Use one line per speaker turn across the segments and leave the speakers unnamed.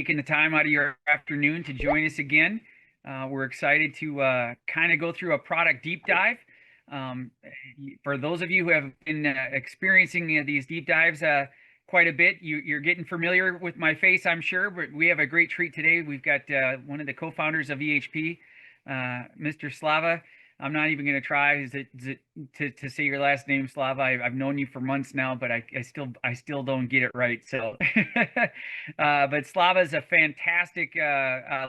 taking the time out of your afternoon to join us again. We're excited to kind of go through a product deep dive. Um, for those of you who have been experiencing these deep dives quite a bit, you're getting familiar with my face, I'm sure, but we have a great treat today. We've got one of the co-founders of EHP, Mr. Slava. I'm not even going to try to say your last name, Slava. I've known you for months now, but I still don't get it right. So, but Slava is a fantastic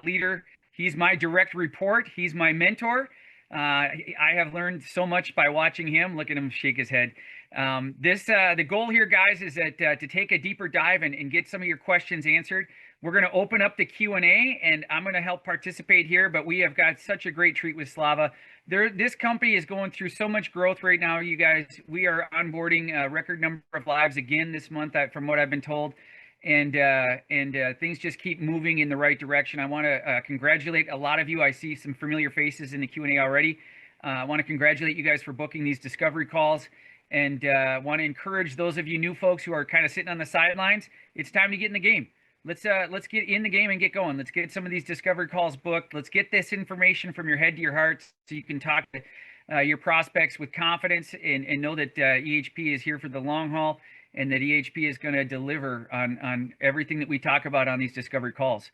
leader. He's my direct report. He's my mentor. I have learned so much by watching him. Look at him shake his head. The goal here, guys, is that to take a deeper dive and get some of your questions answered. We're going to open up the Q&A, and I'm going to help participate here, but we have got such a great treat with Slava. This company is going through so much growth right now, you guys. We are onboarding a record number of lives again this month, from what I've been told, and things just keep moving in the right direction. I want to congratulate a lot of you. I see some familiar faces in the Q&A already. I want to congratulate you guys for booking these discovery calls, and want to encourage those of you new folks who are kind of sitting on the sidelines. It's time to get in the game. Let's get in the game and get going. Let's get some of these discovery calls booked. Let's get this information from your head to your heart so you can talk to your prospects with confidence and know that EHP is here for the long haul, and that EHP is going to deliver on everything that we talk about on these discovery calls.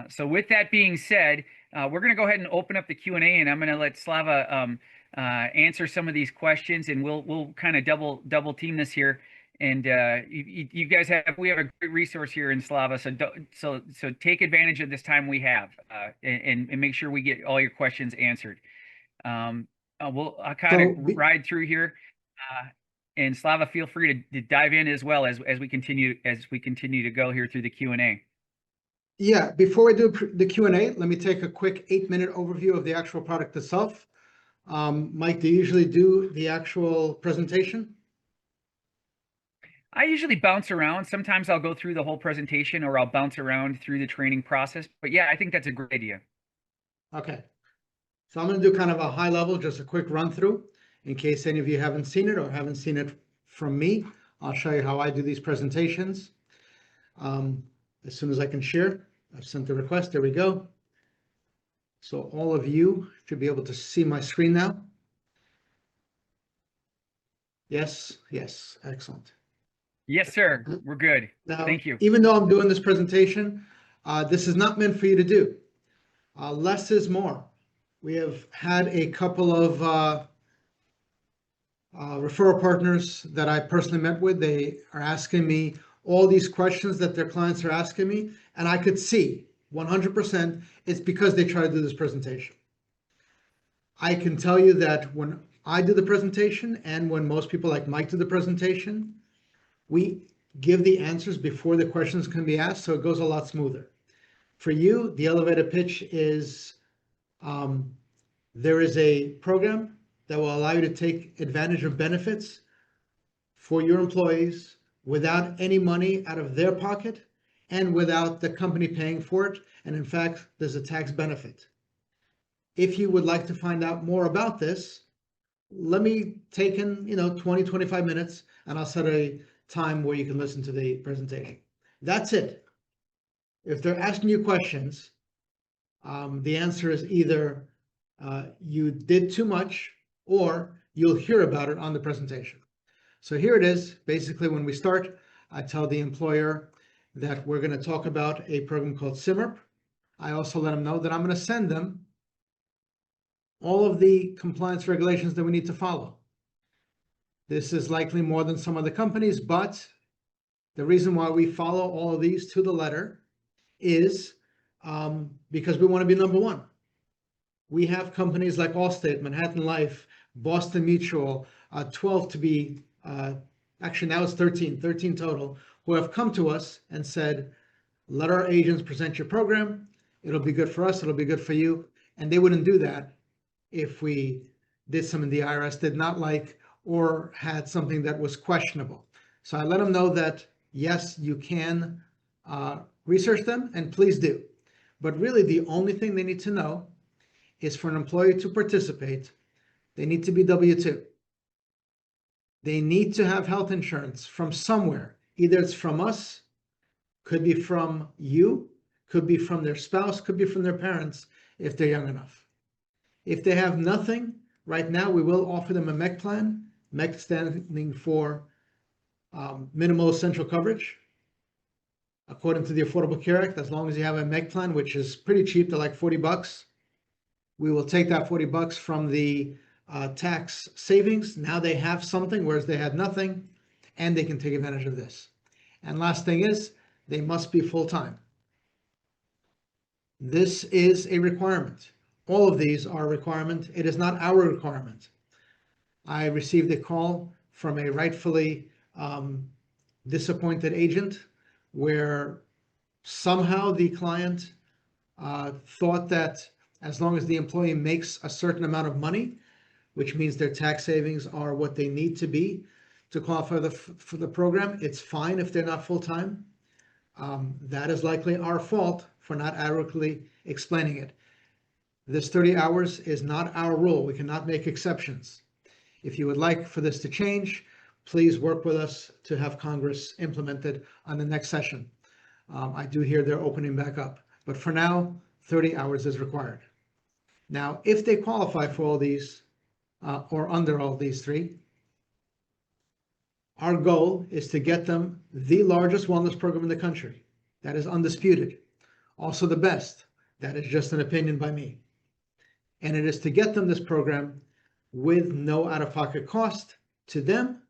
So with that being said, we're going to go ahead and open up the Q&A, and I'm going to let Slava answer some of these questions, and we'll kind of double team this here. And you guys we have a great resource here in Slava, so take advantage of this time we have, and make sure we get all your questions answered. I'll kind of ride through here, and Slava, feel free to dive in as well as we continue to go here through the Q&A.
Yeah, before we do the Q&A, let me take a quick 8-minute overview of the actual product itself. Mike, do you usually do the actual presentation?
I usually bounce around. Sometimes I'll go through the whole presentation, or I'll bounce around through the training process. But yeah, I think that's a great idea.
Okay. So I'm going to do kind of a high level, just a quick run through in case any of you haven't seen it or haven't seen it from me. I'll show you how I do these presentations. As soon as I can share, I've sent the request. There we go. So all of you should be able to see my screen now. Yes, yes, excellent.
Yes, sir. We're good.
Now,
thank you.
Even though I'm doing this presentation, this is not meant for you to do. Less is more. We have had a couple of referral partners that I personally met with. They are asking me all these questions that their clients are asking me, and I could see 100% it's because they try to do this presentation. I can tell you that when I do the presentation and when most people like Mike do the presentation, we give the answers before the questions can be asked, so it goes a lot smoother. For you, the elevator pitch is there is a program that will allow you to take advantage of benefits for your employees without any money out of their pocket and without the company paying for it. And in fact, there's a tax benefit. If you would like to find out more about this, let me take in 20, 25 minutes, and I'll set a time where you can listen to the presentation. That's it. If they're asking you questions, the answer is either you did too much or you'll hear about it on the presentation. So here it is. Basically, when we start, I tell the employer that we're going to talk about a program called SIMRP. I also let them know that I'm going to send them all of the compliance regulations that we need to follow. This is likely more than some other companies, but the reason why we follow all of these to the letter is because we want to be number one. We have companies like Allstate, Manhattan Life, Boston Mutual, 12 to be, actually now it's 13 total, who have come to us and said, let our agents present your program. It'll be good for us. It'll be good for you. And they wouldn't do that if we did something the IRS did not like or had something that was questionable. So I let them know that, yes, you can research them, and please do. But really, the only thing they need to know is for an employee to participate, they need to be W-2. They need to have health insurance from somewhere. Either it's from us, could be from you, could be from their spouse, could be from their parents if they're young enough. If they have nothing, right now we will offer them a MEC plan, MEC standing for minimal essential coverage. According to the Affordable Care Act, as long as you have a MEC plan, which is pretty cheap, they're like $40, we will take that $40 from the tax savings. Now they have something, whereas they had nothing, and they can take advantage of this. And last thing is, they must be full-time. This is a requirement. All of these are a requirement. It is not our requirement. I received a call from a rightfully disappointed agent where somehow the client thought that as long as the employee makes a certain amount of money, which means their tax savings are what they need to be to qualify for the program, it's fine if they're not full-time. That is likely our fault for not adequately explaining it. This 30 hours is not our rule. We cannot make exceptions. If you would like for this to change, please work with us to have Congress implemented on the next session. I do hear they're opening back up, but for now, 30 hours is required. Now, if they qualify for all these or under all these three, our goal is to get them the largest wellness program in the country. That is undisputed. Also the best. That is just an opinion by me. And it is to get them this program with no out-of-pocket cost to them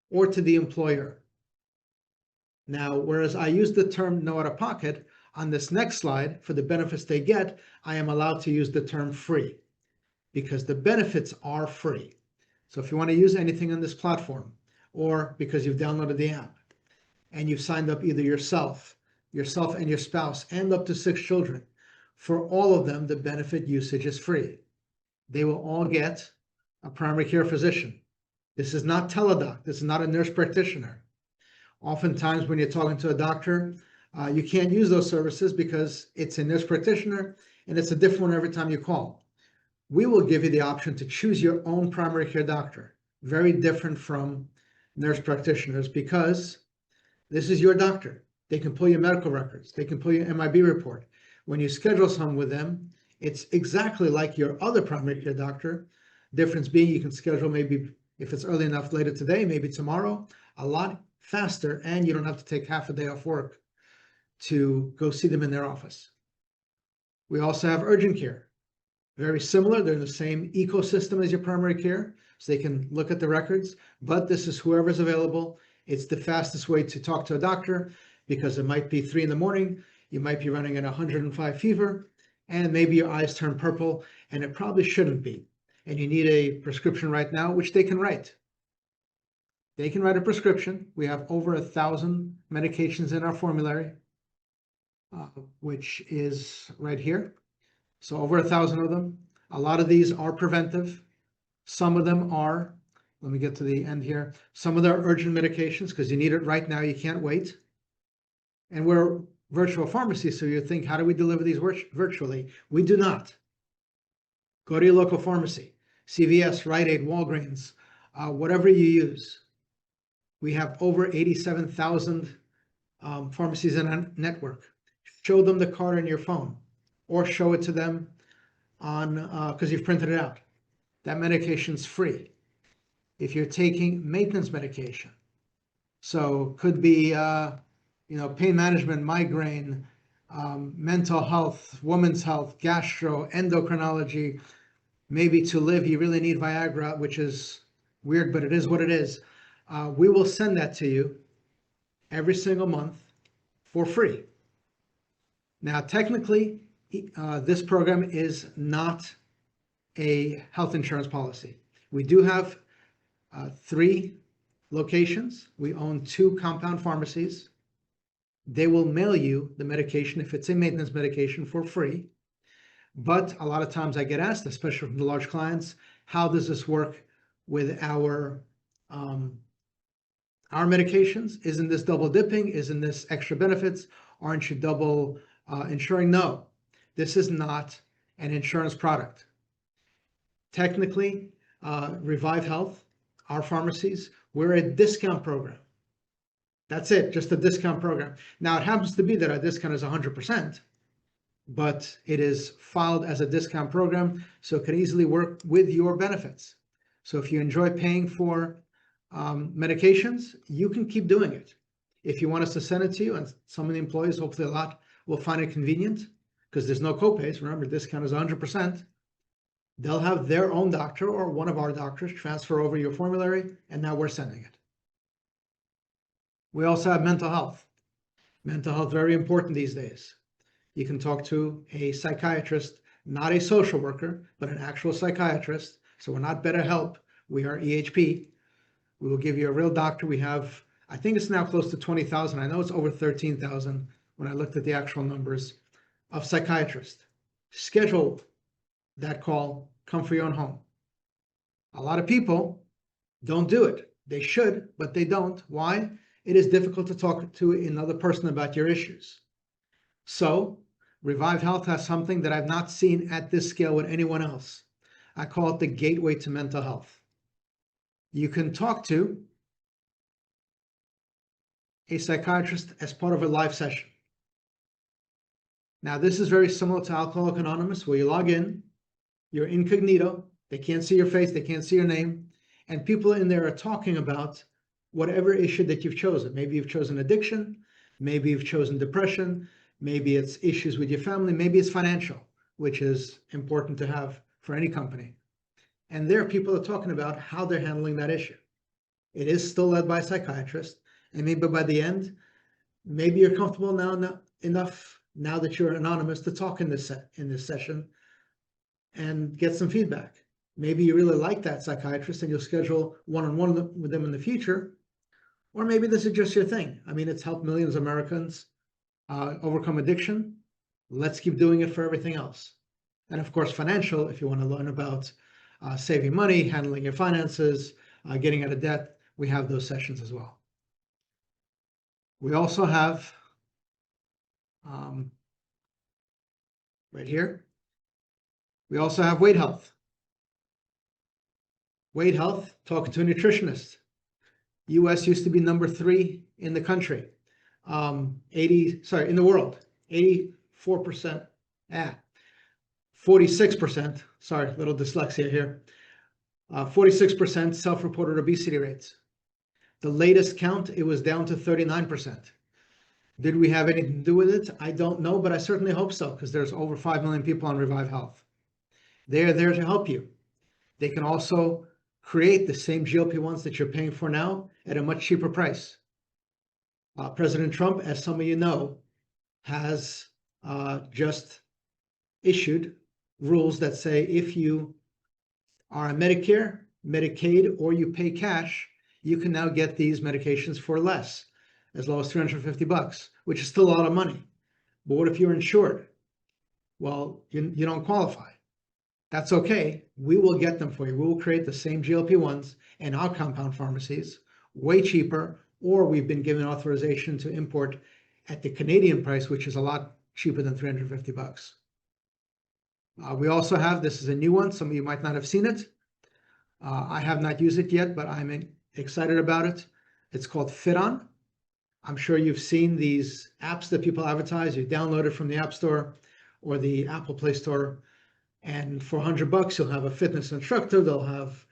or to the employer. Now, whereas I use the term no out-of-pocket, on this next slide, for the benefits they get, I am allowed to use the term free because the benefits are free. So if you want to use anything on this platform, or because you've downloaded the app and you've signed up either yourself and your spouse, and up to 6 children, for all of them, the benefit usage is free. They will all get a primary care physician. This is not teledoc. This is not a nurse practitioner. Oftentimes when you're talking to a doctor, you can't use those services because it's a nurse practitioner and it's a different one every time you call. We will give you the option to choose your own primary care doctor. Very different from nurse practitioners because this is your doctor. They can pull your medical records. They can pull your MIB report. When you schedule some with them, it's exactly like your other primary care doctor. Difference being you can schedule maybe, if it's early enough, later today, maybe tomorrow, a lot faster, and you don't have to take half a day off work to go see them in their office. We also have urgent care. Very similar. They're in the same ecosystem as your primary care, so they can look at the records, but this is whoever's available. It's the fastest way to talk to a doctor because it might be 3 in the morning. You might be running at 105 fever, and maybe your eyes turn purple, and it probably shouldn't be. And you need a prescription right now, which they can write. They can write a prescription. We have over 1,000 medications in our formulary, which is right here. So over 1,000 of them. A lot of these are preventive. Some of them are, let me get to the end here. Some of them are urgent medications because you need it right now. You can't wait. And we're virtual pharmacy, so you think, how do we deliver these virtually? We do not. Go to your local pharmacy, CVS, Rite Aid, Walgreens, whatever you use. We have over 87,000 pharmacies in our network. Show them the card on your phone or show it to them on because you've printed it out. That medication's free. If you're taking maintenance medication, so could be pain management, migraine, mental health, women's health, gastro, endocrinology, maybe to live you really need Viagra, which is weird, but it is what it is. We will send that to you every single month for free. Now, technically, this program is not a health insurance policy. We do have 3 locations. We own 2 compound pharmacies. They will mail you the medication if it's a maintenance medication for free. But a lot of times I get asked, especially from the large clients, how does this work with our medications? Isn't this double dipping? Isn't this extra benefits? Aren't you double insuring? No, this is not an insurance product. Technically, Revive Health, our pharmacies, we're a discount program. That's it, just a discount program. Now, it happens to be that our discount is 100%, but it is filed as a discount program, so it can easily work with your benefits. So if you enjoy paying for medications, you can keep doing it. If you want us to send it to you, and some of the employees, hopefully a lot, will find it convenient because there's no copays. Remember, discount is 100%. They'll have their own doctor or one of our doctors transfer over your formulary, and now we're sending it. We also have mental health. Mental health, very important these days. You can talk to a psychiatrist, not a social worker, but an actual psychiatrist. So we're not BetterHelp. We are EHP. We will give you a real doctor. We have, I think it's now close to 20,000. I know it's over 13,000 when I looked at the actual numbers of psychiatrists. Schedule that call, come for your own home. A lot of people don't do it. They should, but they don't. Why? It is difficult to talk to another person about your issues. So Revive Health has something that I've not seen at this scale with anyone else. I call it the gateway to mental health. You can talk to a psychiatrist as part of a live session. Now, this is very similar to Alcoholics Anonymous, where you log in, you're incognito, they can't see your face, they can't see your name, and people in there are talking about whatever issue that you've chosen. Maybe you've chosen addiction, maybe you've chosen depression, maybe it's issues with your family, maybe it's financial, which is important to have for any company. And there people are talking about how they're handling that issue. It is still led by a psychiatrist, and maybe by the end, maybe you're comfortable now enough now that you're anonymous to talk in this session and get some feedback. Maybe you really like that psychiatrist and you'll schedule one-on-one with them in the future, or maybe this is just your thing. I mean, it's helped millions of Americans overcome addiction. Let's keep doing it for everything else. And of course, financial, if you want to learn about saving money, handling your finances, getting out of debt, we have those sessions as well. We also have, right here, we also have weight health. Weight health, talking to a nutritionist. US used to be number 3 in the country. In the world, 84%, 46%, sorry, little dyslexia here. 46% self-reported obesity rates. The latest count, it was down to 39%. Did we have anything to do with it? I don't know, but I certainly hope so, because there's over 5 million people on Revive Health. They're there to help you. They can also create the same GLP-1s that you're paying for now at a much cheaper price. President Trump, as some of you know, has just issued rules that say if you are on Medicare, Medicaid, or you pay cash, you can now get these medications for less, as low as $350, which is still a lot of money. But what if you're insured? Well, you don't qualify. That's okay. We will get them for you. We will create the same GLP-1s in our compound pharmacies, way cheaper, or we've been given authorization to import at the Canadian price, which is a lot cheaper than $350. We also have, this is a new one, some of you might not have seen it. I have not used it yet, but I'm excited about it. It's called FitOn. I'm sure you've seen these apps that people advertise. You download it from the App Store or the Apple Play Store, and for $100, you'll have a fitness instructor. They'll have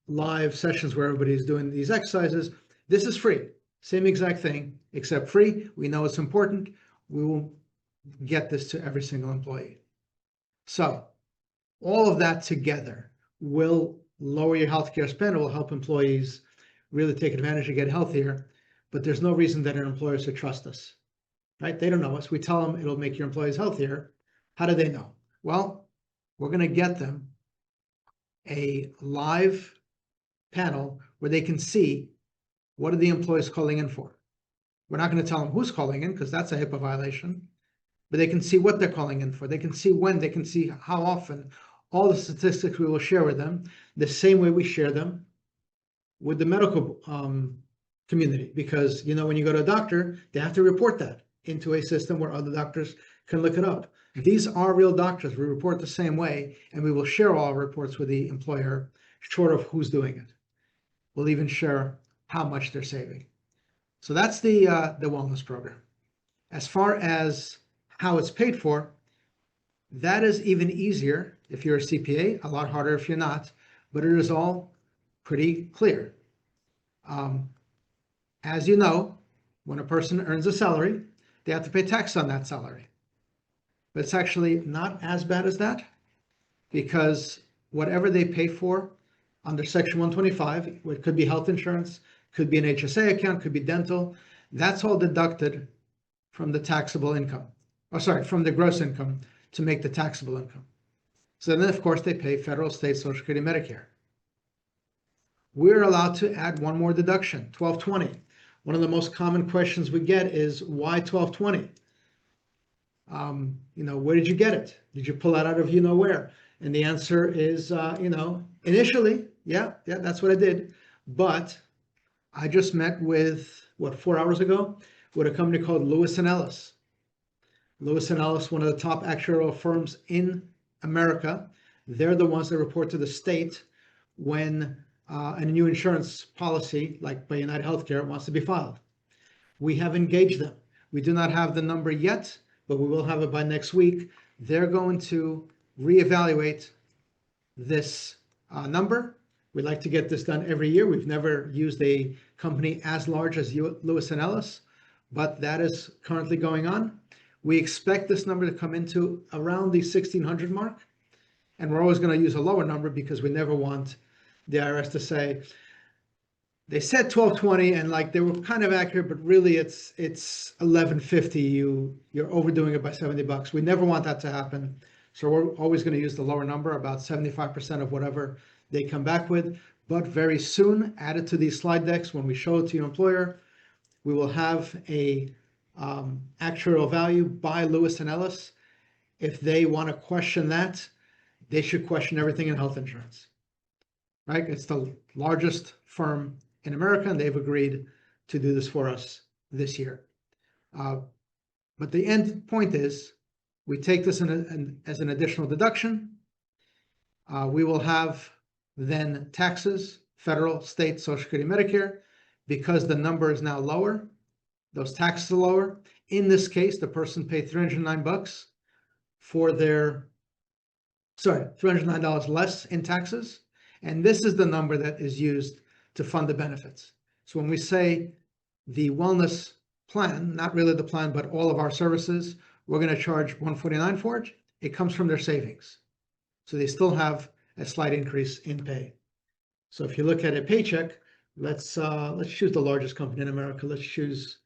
live sessions where everybody's doing these exercises. This is free, same exact thing, except free. We know it's important. We will get this to every single employee. So all of that together will lower your healthcare spend. It will help employees really take advantage and get healthier. But there's no reason that an employer should trust us, right? They don't know us. We tell them it'll make your employees healthier. How do they know? Well, we're going to get them a live panel where they can see what are the employees calling in for. We're not going to tell them who's calling in because that's a HIPAA violation, but they can see what they're calling in for. They can see when, they can see how often. All the statistics we will share with them, the same way we share them with the medical community, because when you go to a doctor, they have to report that into a system where other doctors can look it up. These are real doctors. We report the same way, and we will share all our reports with the employer, short of who's doing it. We'll even share how much they're saving. So that's the wellness program. As far as how it's paid for, that is even easier if you're a CPA, a lot harder if you're not, but it is all pretty clear. As you know, when a person earns a salary, they have to pay tax on that salary. But it's actually not as bad as that, because whatever they pay for under Section 125, it could be health insurance, could be an HSA account, could be dental, that's all deducted from the taxable income, or sorry, from the gross income to make the taxable income. So then, of course, they pay federal, state, Social Security, Medicare. We're allowed to add one more deduction, 1220. One of the most common questions we get is, why 1220? Where did you get it? Did you pull that out of where? And the answer is, initially, yeah, that's what I did. But I just met with, 4 hours ago, with a company called Lewis and Ellis. Lewis and Ellis, one of the top actuarial firms in America. They're the ones that report to the state when a new insurance policy, like by United Healthcare, wants to be filed. We have engaged them. We do not have the number yet, but we will have it by next week. They're going to reevaluate this number. We like to get this done every year. We've never used a company as large as Lewis and Ellis, but that is currently going on. We expect this number to come into around the 1,600 mark, and we're always going to use a lower number because we never want the IRS to say, they said 1220 and like they were kind of accurate, but really it's 1150. You're overdoing it by $70. We never want that to happen. So we're always going to use the lower number, about 75% of whatever they come back with. But very soon, added to these slide decks, when we show it to your employer, we will have a actuarial value by Lewis and Ellis. If they want to question that, they should question everything in health insurance, right? It's the largest firm in America, and they've agreed to do this for us this year. But the end point is, we take this as an additional deduction. We will have then taxes, federal, state, Social Security, Medicare, because the number is now lower. Those taxes are lower. In this case, the person paid $309 for $309 less in taxes. And this is the number that is used to fund the benefits. So when we say the wellness plan, not really the plan, but all of our services, we're going to charge $149 for it. It comes from their savings. So they still have a slight increase in pay. So if you look at a paycheck, let's choose the largest company in America. Let's choose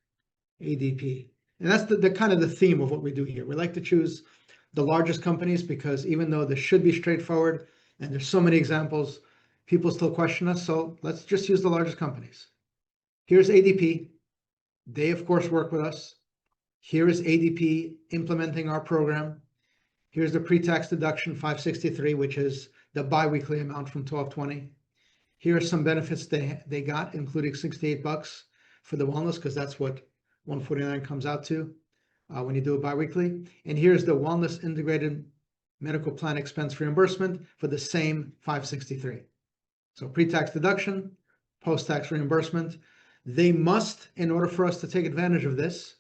ADP. And that's the kind of the theme of what we do here. We like to choose the largest companies because even though this should be straightforward and there's so many examples, people still question us. So let's just use the largest companies. Here's ADP. They, of course, work with us. Here is ADP implementing our program. Here's the pre-tax deduction, $563, which is the biweekly amount from 1220. Here are some benefits they got, including $68 for the wellness, because that's what 149 comes out to when you do it biweekly. And here's the wellness integrated medical plan expense reimbursement for the same $563. So pre-tax deduction, post-tax reimbursement. They must, in order for us to take advantage of this,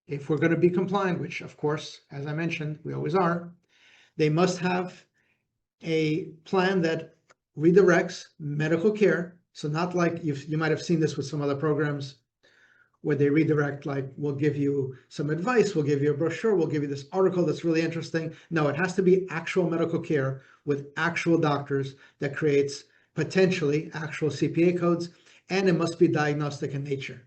if we're going to be compliant, which of course, as I mentioned, we always are, they must have a plan that redirects medical care. So not like you might have seen this with some other programs where they redirect, like, we'll give you some advice, we'll give you a brochure, we'll give you this article that's really interesting. No, it has to be actual medical care with actual doctors that creates potentially actual CPA codes, and it must be diagnostic in nature.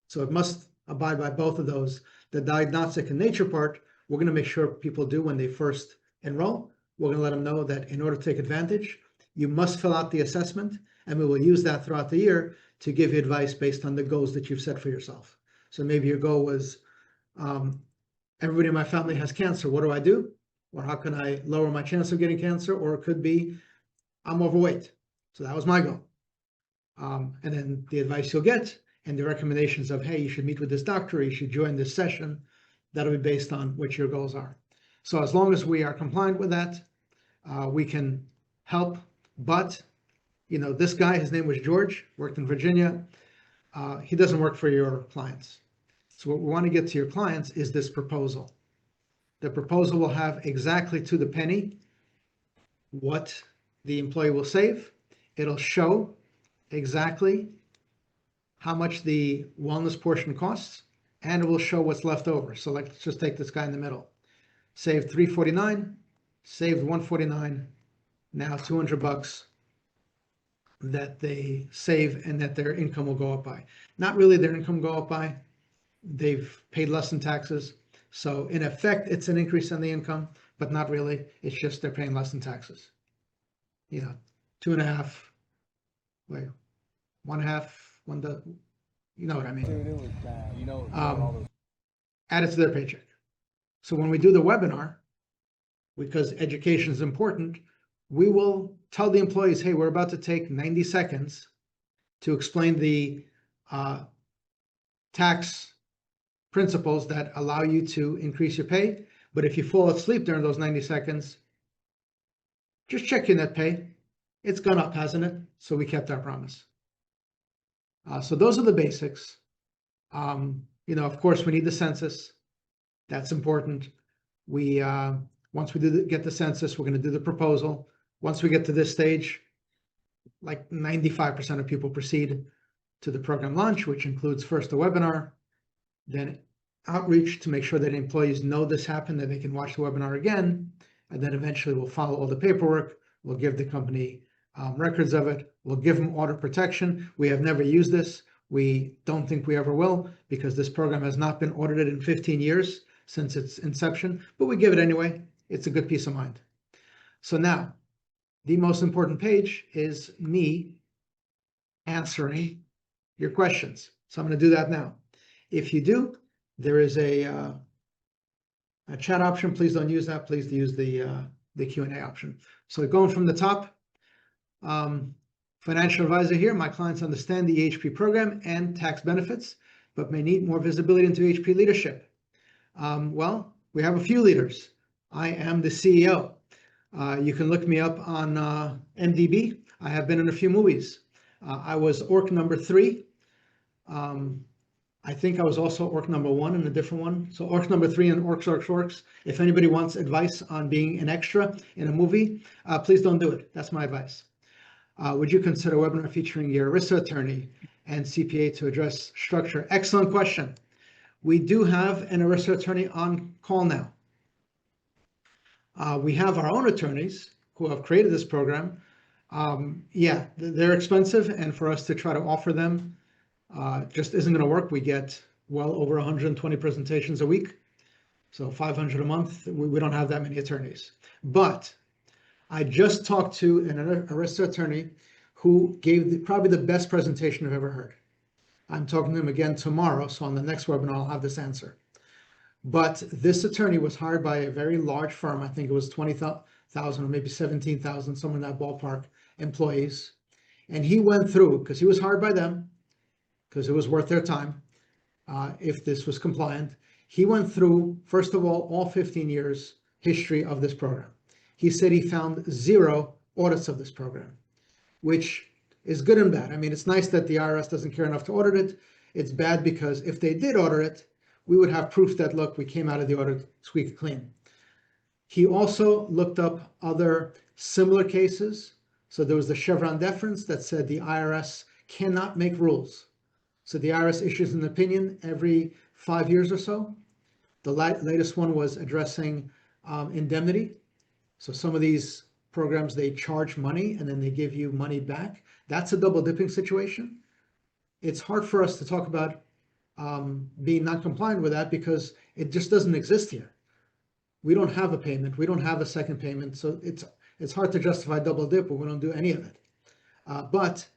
So it must abide by both of those. The diagnostic in nature part, we're going to make sure people do when they first enroll. We're going to let them know that in order to take advantage, you must fill out the assessment, and we will use that throughout the year to give you advice based on the goals that you've set for yourself. So maybe your goal was, everybody in my family has cancer. What do I do? Or how can I lower my chance of getting cancer? Or it could be, I'm overweight. So that was my goal. And then the advice you'll get and the recommendations of, hey, you should meet with this doctor, or you should join this session, that'll be based on what your goals are. So as long as we are compliant with that, we can help. But, this guy, his name was George, worked in Virginia. he doesn't work for your clients. So what we want to get to your clients is this proposal. The proposal will have exactly to the penny what the employee will save. It'll show exactly how much the wellness portion costs, and it will show what's left over. So let's just take this guy in the middle. Saved $349, saved $149, now $200 that they save and that their income will go up by. Not really their income go up by, they've paid less in taxes. So in effect, it's an increase in the income, but not really. It's just they're paying less in taxes. You know, 2.5, wait, 1.5, you know what I mean. Add it to their paycheck. So when we do the webinar, because education is important, we will tell the employees, hey, we're about to take 90 seconds to explain the tax principles that allow you to increase your pay. But if you fall asleep during those 90 seconds, just check your net pay. It's gone up, hasn't it? So we kept our promise. So those are the basics. You know, of course, we need the census. That's important. We once we get the census, we're going to do the proposal. Once we get to this stage, like 95% of people proceed to the program launch, which includes first the webinar, then outreach to make sure that employees know this happened, that they can watch the webinar again, and then eventually we'll follow all the paperwork. We'll give the company records of it. We'll give them order protection. We have never used this. We don't think we ever will, because this program has not been audited in 15 years since its inception, but we give it anyway. It's a good peace of mind. So now, the most important page is me answering your questions. So I'm going to do that now. If you do, there is a chat option. Please don't use that. Please use the Q&A option. So going from the top, financial advisor here. My clients understand the EHP program and tax benefits, but may need more visibility into EHP leadership. Well, we have a few leaders. I am the CEO. You can look me up on MDB. I have been in a few movies. I was orc number 3. I think I was also orc number 1 in a different one. So orc number 3 and orcs. If anybody wants advice on being an extra in a movie, please don't do it. That's my advice. Would you consider a webinar featuring your ERISA attorney and CPA to address structure? Excellent question. We do have an ERISA attorney on call now. We have our own attorneys who have created this program. Yeah, they're expensive, and for us to try to offer them just isn't going to work. We get well over 120 presentations a week, so 500 a month. We don't have that many attorneys. But I just talked to an ERISA attorney who gave probably the best presentation I've ever heard. I'm talking to him again tomorrow, so on the next webinar, I'll have this answer. But this attorney was hired by a very large firm. I think it was 20,000 or maybe 17,000, somewhere in that ballpark, employees. And he went through, because he was hired by them, because it was worth their time, if this was compliant. He went through, first of all 15 years history of this program. He said he found 0 audits of this program, which is good and bad. I mean, it's nice that the IRS doesn't care enough to audit it. It's bad because if they did audit it, we would have proof that, look, we came out of the audit squeaky clean. He also looked up other similar cases. So there was the Chevron deference that said the IRS cannot make rules. So the IRS issues an opinion every 5 years or so. The latest one was addressing indemnity. So some of these programs, they charge money and then they give you money back. That's a double dipping situation. It's hard for us to talk about being non-compliant with that because it just doesn't exist here. We don't have a payment. We don't have a second payment. So it's hard to justify double dip, but we don't do any of it. But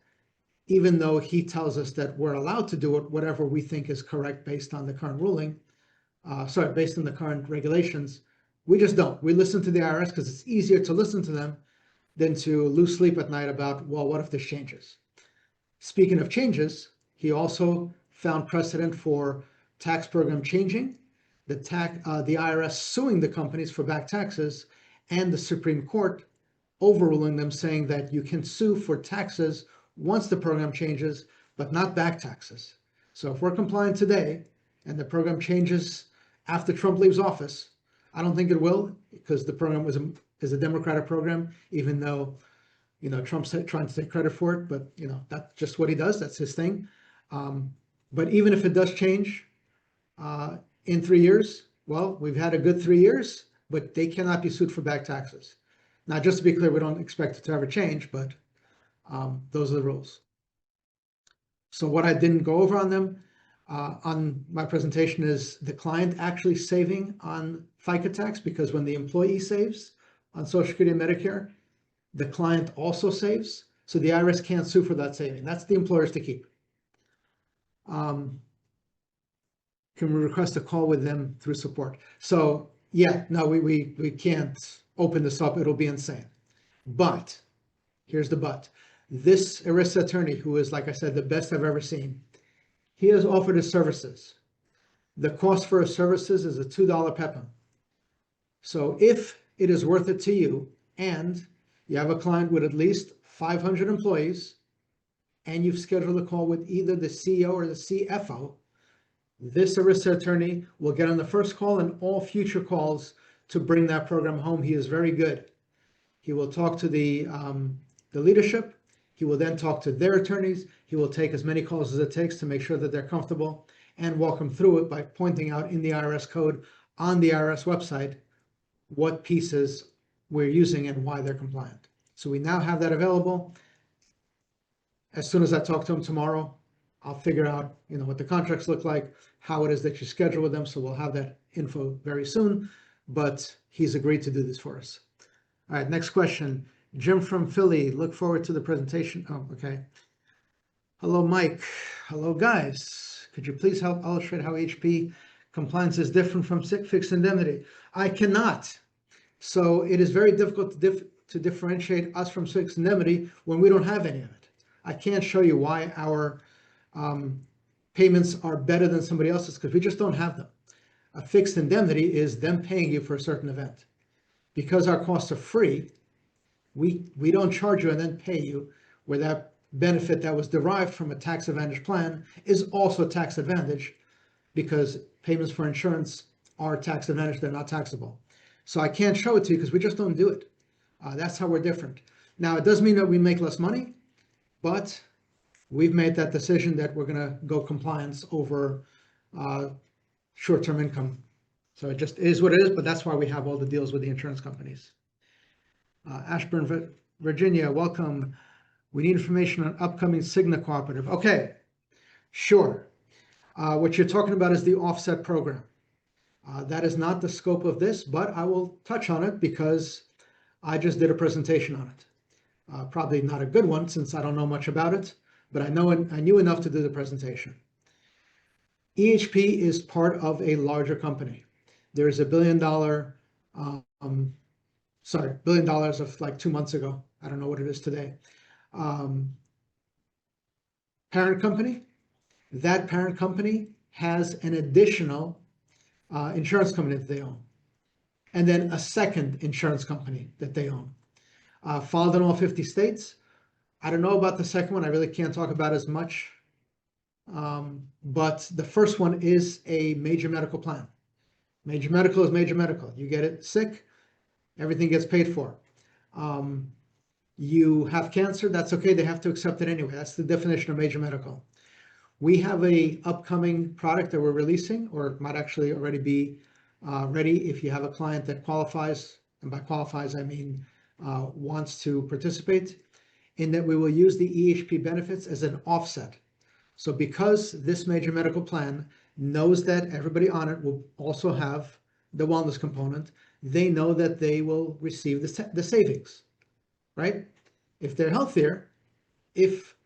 even though he tells us that we're allowed to do it, whatever we think is correct based on the current ruling, based on the current regulations, we just don't. We listen to the IRS because it's easier to listen to them than to lose sleep at night about, well, what if this changes? Speaking of changes, he also found precedent for tax program changing, the IRS suing the companies for back taxes, and the Supreme Court overruling them saying that you can sue for taxes once the program changes, but not back taxes. So if we're compliant today and the program changes after Trump leaves office, I don't think it will, because the program is a Democratic program, even though, Trump's trying to take credit for it, but that's just what he does. That's his thing. But even if it does change in 3 years, well, we've had a good 3 years, but they cannot be sued for back taxes. Now, just to be clear, we don't expect it to ever change, but those are the rules. So what I didn't go over on them on my presentation is the client actually saving on FICA tax, because when the employee saves on Social Security and Medicare, the client also saves. So the IRS can't sue for that saving. That's the employers to keep. Can we request a call with them through support? So yeah, no, we can't open this up. It'll be insane. But here's the but. This ERISA attorney, who is, like I said, the best I've ever seen, he has offered his services. The cost for his services is a $2 PEPM. So if it is worth it to you, and you have a client with at least 500 employees, and you've scheduled a call with either the CEO or the CFO, this ERISA attorney will get on the first call and all future calls to bring that program home. He is very good. He will talk to the leadership. He will then talk to their attorneys. He will take as many calls as it takes to make sure that they're comfortable, and walk them through it by pointing out in the IRS code on the IRS website what pieces we're using and why they're compliant. So we now have that available. As soon as I talk to him tomorrow, I'll figure out, what the contracts look like, how it is that you schedule with them. So we'll have that info very soon, but he's agreed to do this for us. All right, next question. Jim from Philly, look forward to the presentation. Oh, okay. Hello, Mike. Hello, guys. Could you please help illustrate how HP compliance is different from fixed indemnity? I cannot. So it is very difficult to differentiate us from fixed indemnity when we don't have any of it. I can't show you why our payments are better than somebody else's, because we just don't have them. A fixed indemnity is them paying you for a certain event. Because our costs are free, we don't charge you and then pay you, where that benefit that was derived from a tax advantage plan is also tax advantage, because payments for insurance are tax advantage, they're not taxable. So I can't show it to you because we just don't do it. That's how we're different. Now, it doesn't mean that we make less money, but we've made that decision that we're going to go compliance over short-term income. So it just is what it is, but that's why we have all the deals with the insurance companies. Ashburn, Virginia, welcome. We need information on upcoming Cigna cooperative. Okay, sure. What you're talking about is the offset program. That is not the scope of this, but I will touch on it because I just did a presentation on it. Probably not a good one since I don't know much about it, but I knew enough to do the presentation. EHP is part of a larger company. There's $1 billion, $1 billion of like 2 months ago. I don't know what it is today. Parent company. That parent company has an additional insurance company that they own, and then a second insurance company that they own, filed in all 50 states. I don't know about the second one. I really can't talk about as much. But the first one is a major medical plan. Major medical is major medical. You get it sick, everything gets paid for. You have cancer, that's okay. They have to accept it anyway. That's the definition of major medical. We have a upcoming product that we're releasing, or might actually already be ready if you have a client that qualifies, and by qualifies I mean wants to participate, in that we will use the EHP benefits as an offset. So because this major medical plan knows that everybody on it will also have the wellness component, they know that they will receive the savings, right? If they're healthier, if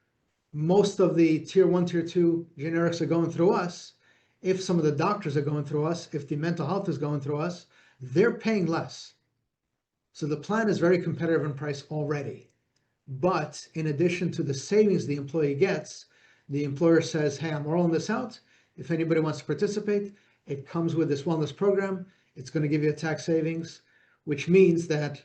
most of the tier 1, tier 2 generics are going through us, if some of the doctors are going through us, if the mental health is going through us, they're paying less. So the plan is very competitive in price already. But in addition to the savings the employee gets, the employer says, hey, I'm rolling this out. If anybody wants to participate, it comes with this wellness program. It's going to give you a tax savings, which means that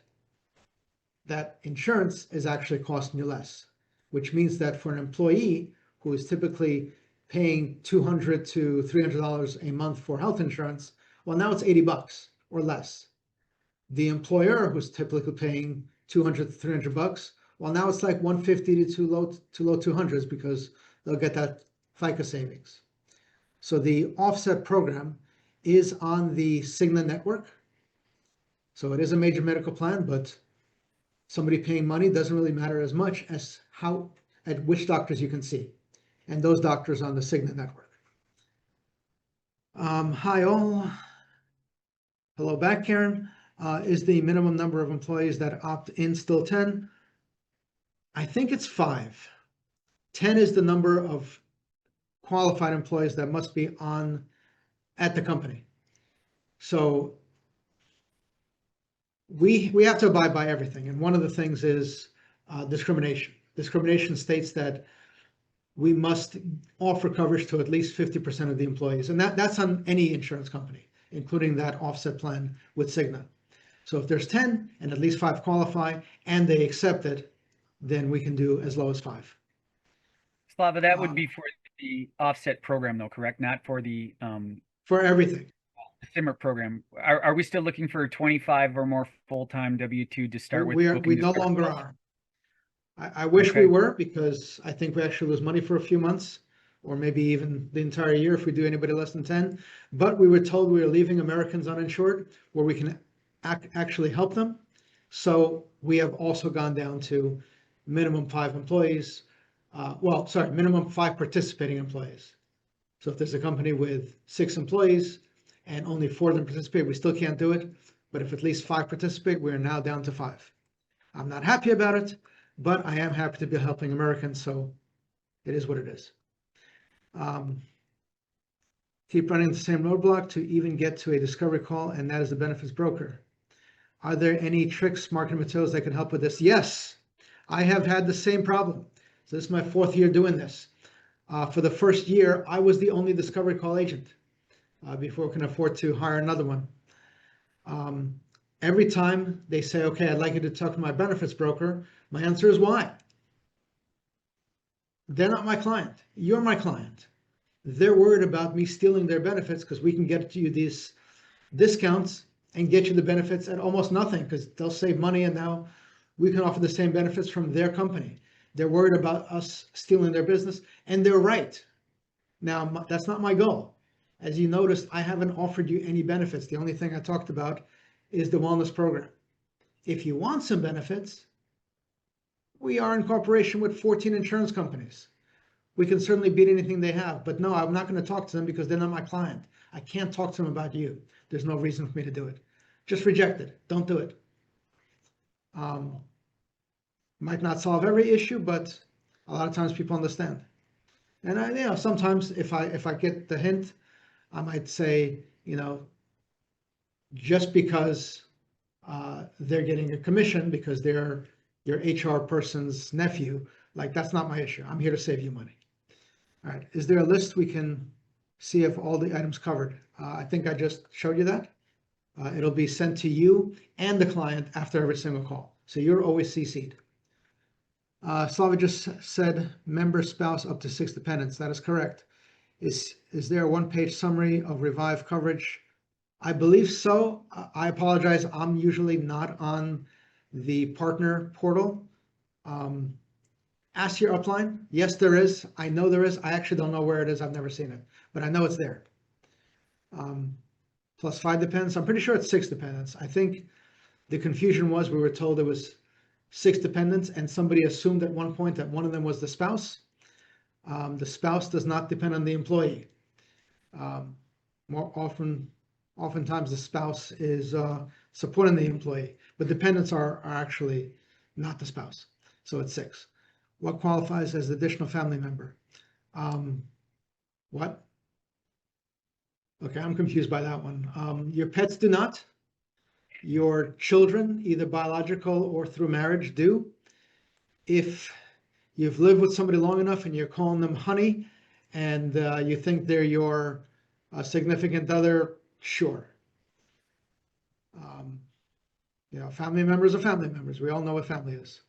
that insurance is actually costing you less, which means that for an employee who is typically paying $200 to $300 a month for health insurance, well, now it's $80 or less. The employer, who's typically paying $200 to $300, well, now it's like $150 to low 200s because they'll get that FICA savings. So the offset program is on the Cigna network. So it is a major medical plan, but somebody paying money doesn't really matter as much as at which doctors you can see. And those doctors on the Cigna network. Hi all. Hello back, Karen. Is the minimum number of employees that opt in still 10? I think it's 5. 10 is the number of qualified employees that must be on at the company. So we have to abide by everything. And one of the things is discrimination. Discrimination states that we must offer coverage to at least 50% of the employees. And that's on any insurance company, including that offset plan with Cigna. So if there's 10 and at least 5 qualify and they accept it, then we can do as low as 5.
Slava, that would be for the offset program though, correct? Not for the
for everything.
SIMR program. Are we still looking for 25 or more full-time W-2 to start with?
We no longer are. I wish we were, because I think we actually lose money for a few months or maybe even the entire year if we do anybody less than 10. But we were told we were leaving Americans uninsured where we can actually help them. So we have also gone down to minimum 5 employees. Minimum 5 participating employees. So if there's a company with 6 employees and only 4 of them participate, we still can't do it. But if at least 5 participate, we're now down to 5. I'm not happy about it, but I am happy to be helping Americans, so it is what it is. Keep running the same roadblock to even get to a discovery call, and that is the benefits broker. Are there any tricks, marketing materials that can help with this? Yes, I have had the same problem. So this is my 4th year doing this. For the first year, I was the only discovery call agent before we can afford to hire another one. Every time they say, okay, I'd like you to talk to my benefits broker, my answer is why? They're not my client. You're my client. They're worried about me stealing their benefits because we can get you these discounts and get you the benefits at almost nothing because they'll save money, and now we can offer the same benefits from their company. They're worried about us stealing their business, and they're right. Now, that's not my goal. As you noticed, I haven't offered you any benefits. The only thing I talked about is the wellness program. If you want some benefits, we are in cooperation with 14 insurance companies. We can certainly beat anything they have, but no, I'm not going to talk to them because they're not my client. I can't talk to them about you. There's no reason for me to do it. Just reject it. Don't do it. Might not solve every issue, but a lot of times people understand. And sometimes if I get the hint, I might say, just because they're getting a commission because they're your HR person's nephew, like that's not my issue. I'm here to save you money. All right, is there a list we can see if all the items covered? I think I just showed you that. It'll be sent to you and the client after every single call. So you're always CC'd. Slava just said member spouse up to 6 dependents. That is correct. Is there a 1-page summary of Revive coverage? I believe so. I apologize. I'm usually not on the partner portal. Ask your upline. Yes, there is. I know there is. I actually don't know where it is. I've never seen it, but I know it's there. Plus 5 dependents. I'm pretty sure it's 6 dependents. I think the confusion was we were told it was 6 dependents, and somebody assumed at one point that one of them was the spouse. The spouse does not depend on the employee. Oftentimes the spouse is supporting the employee, but dependents are actually not the spouse. So it's 6. What qualifies as additional family member? What? Okay, I'm confused by that one. Your pets do not. Your children, either biological or through marriage, do. If you've lived with somebody long enough and you're calling them honey and you think they're your significant other, sure. Family members are family members. We all know what family is.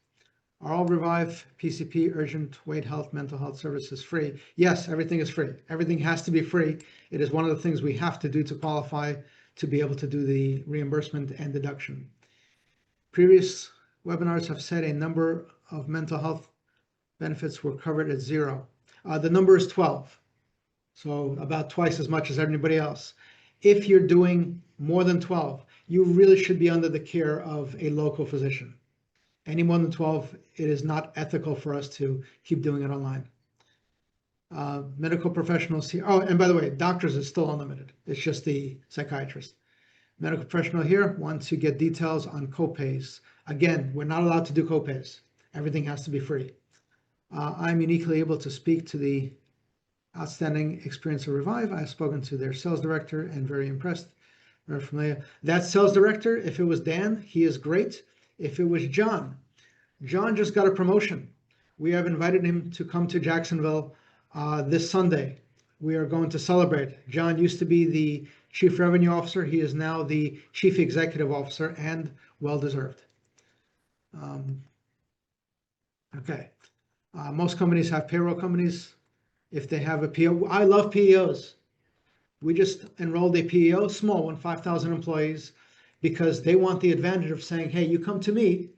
Are all Revive, PCP, urgent weight health, mental health services free? Yes, everything is free. Everything has to be free. It is one of the things we have to do to qualify to be able to do the reimbursement and deduction. Previous webinars have said a number of mental health benefits were covered at 0. The number is 12, so about twice as much as everybody else. If you're doing more than 12, you really should be under the care of a local physician. Any more than 12, it is not ethical for us to keep doing it online. Medical professionals here. Oh, and by the way, doctors is still unlimited. It's just the psychiatrist. Medical professional here wants to get details on copays. Again, we're not allowed to do copays. Everything has to be free. I'm uniquely able to speak to the outstanding experience of Revive. I've spoken to their sales director and very impressed. Very familiar. That sales director, if it was Dan, he is great. If it was John, John just got a promotion. We have invited him to come to Jacksonville this Sunday. We are going to celebrate. John used to be the Chief Revenue Officer. He is now the Chief Executive Officer, and well-deserved. Okay. Most companies have payroll companies. If they have a PEO, I love PEOs. We just enrolled a PEO, small one, 5,000 employees, because they want the advantage of saying, hey, you come to me,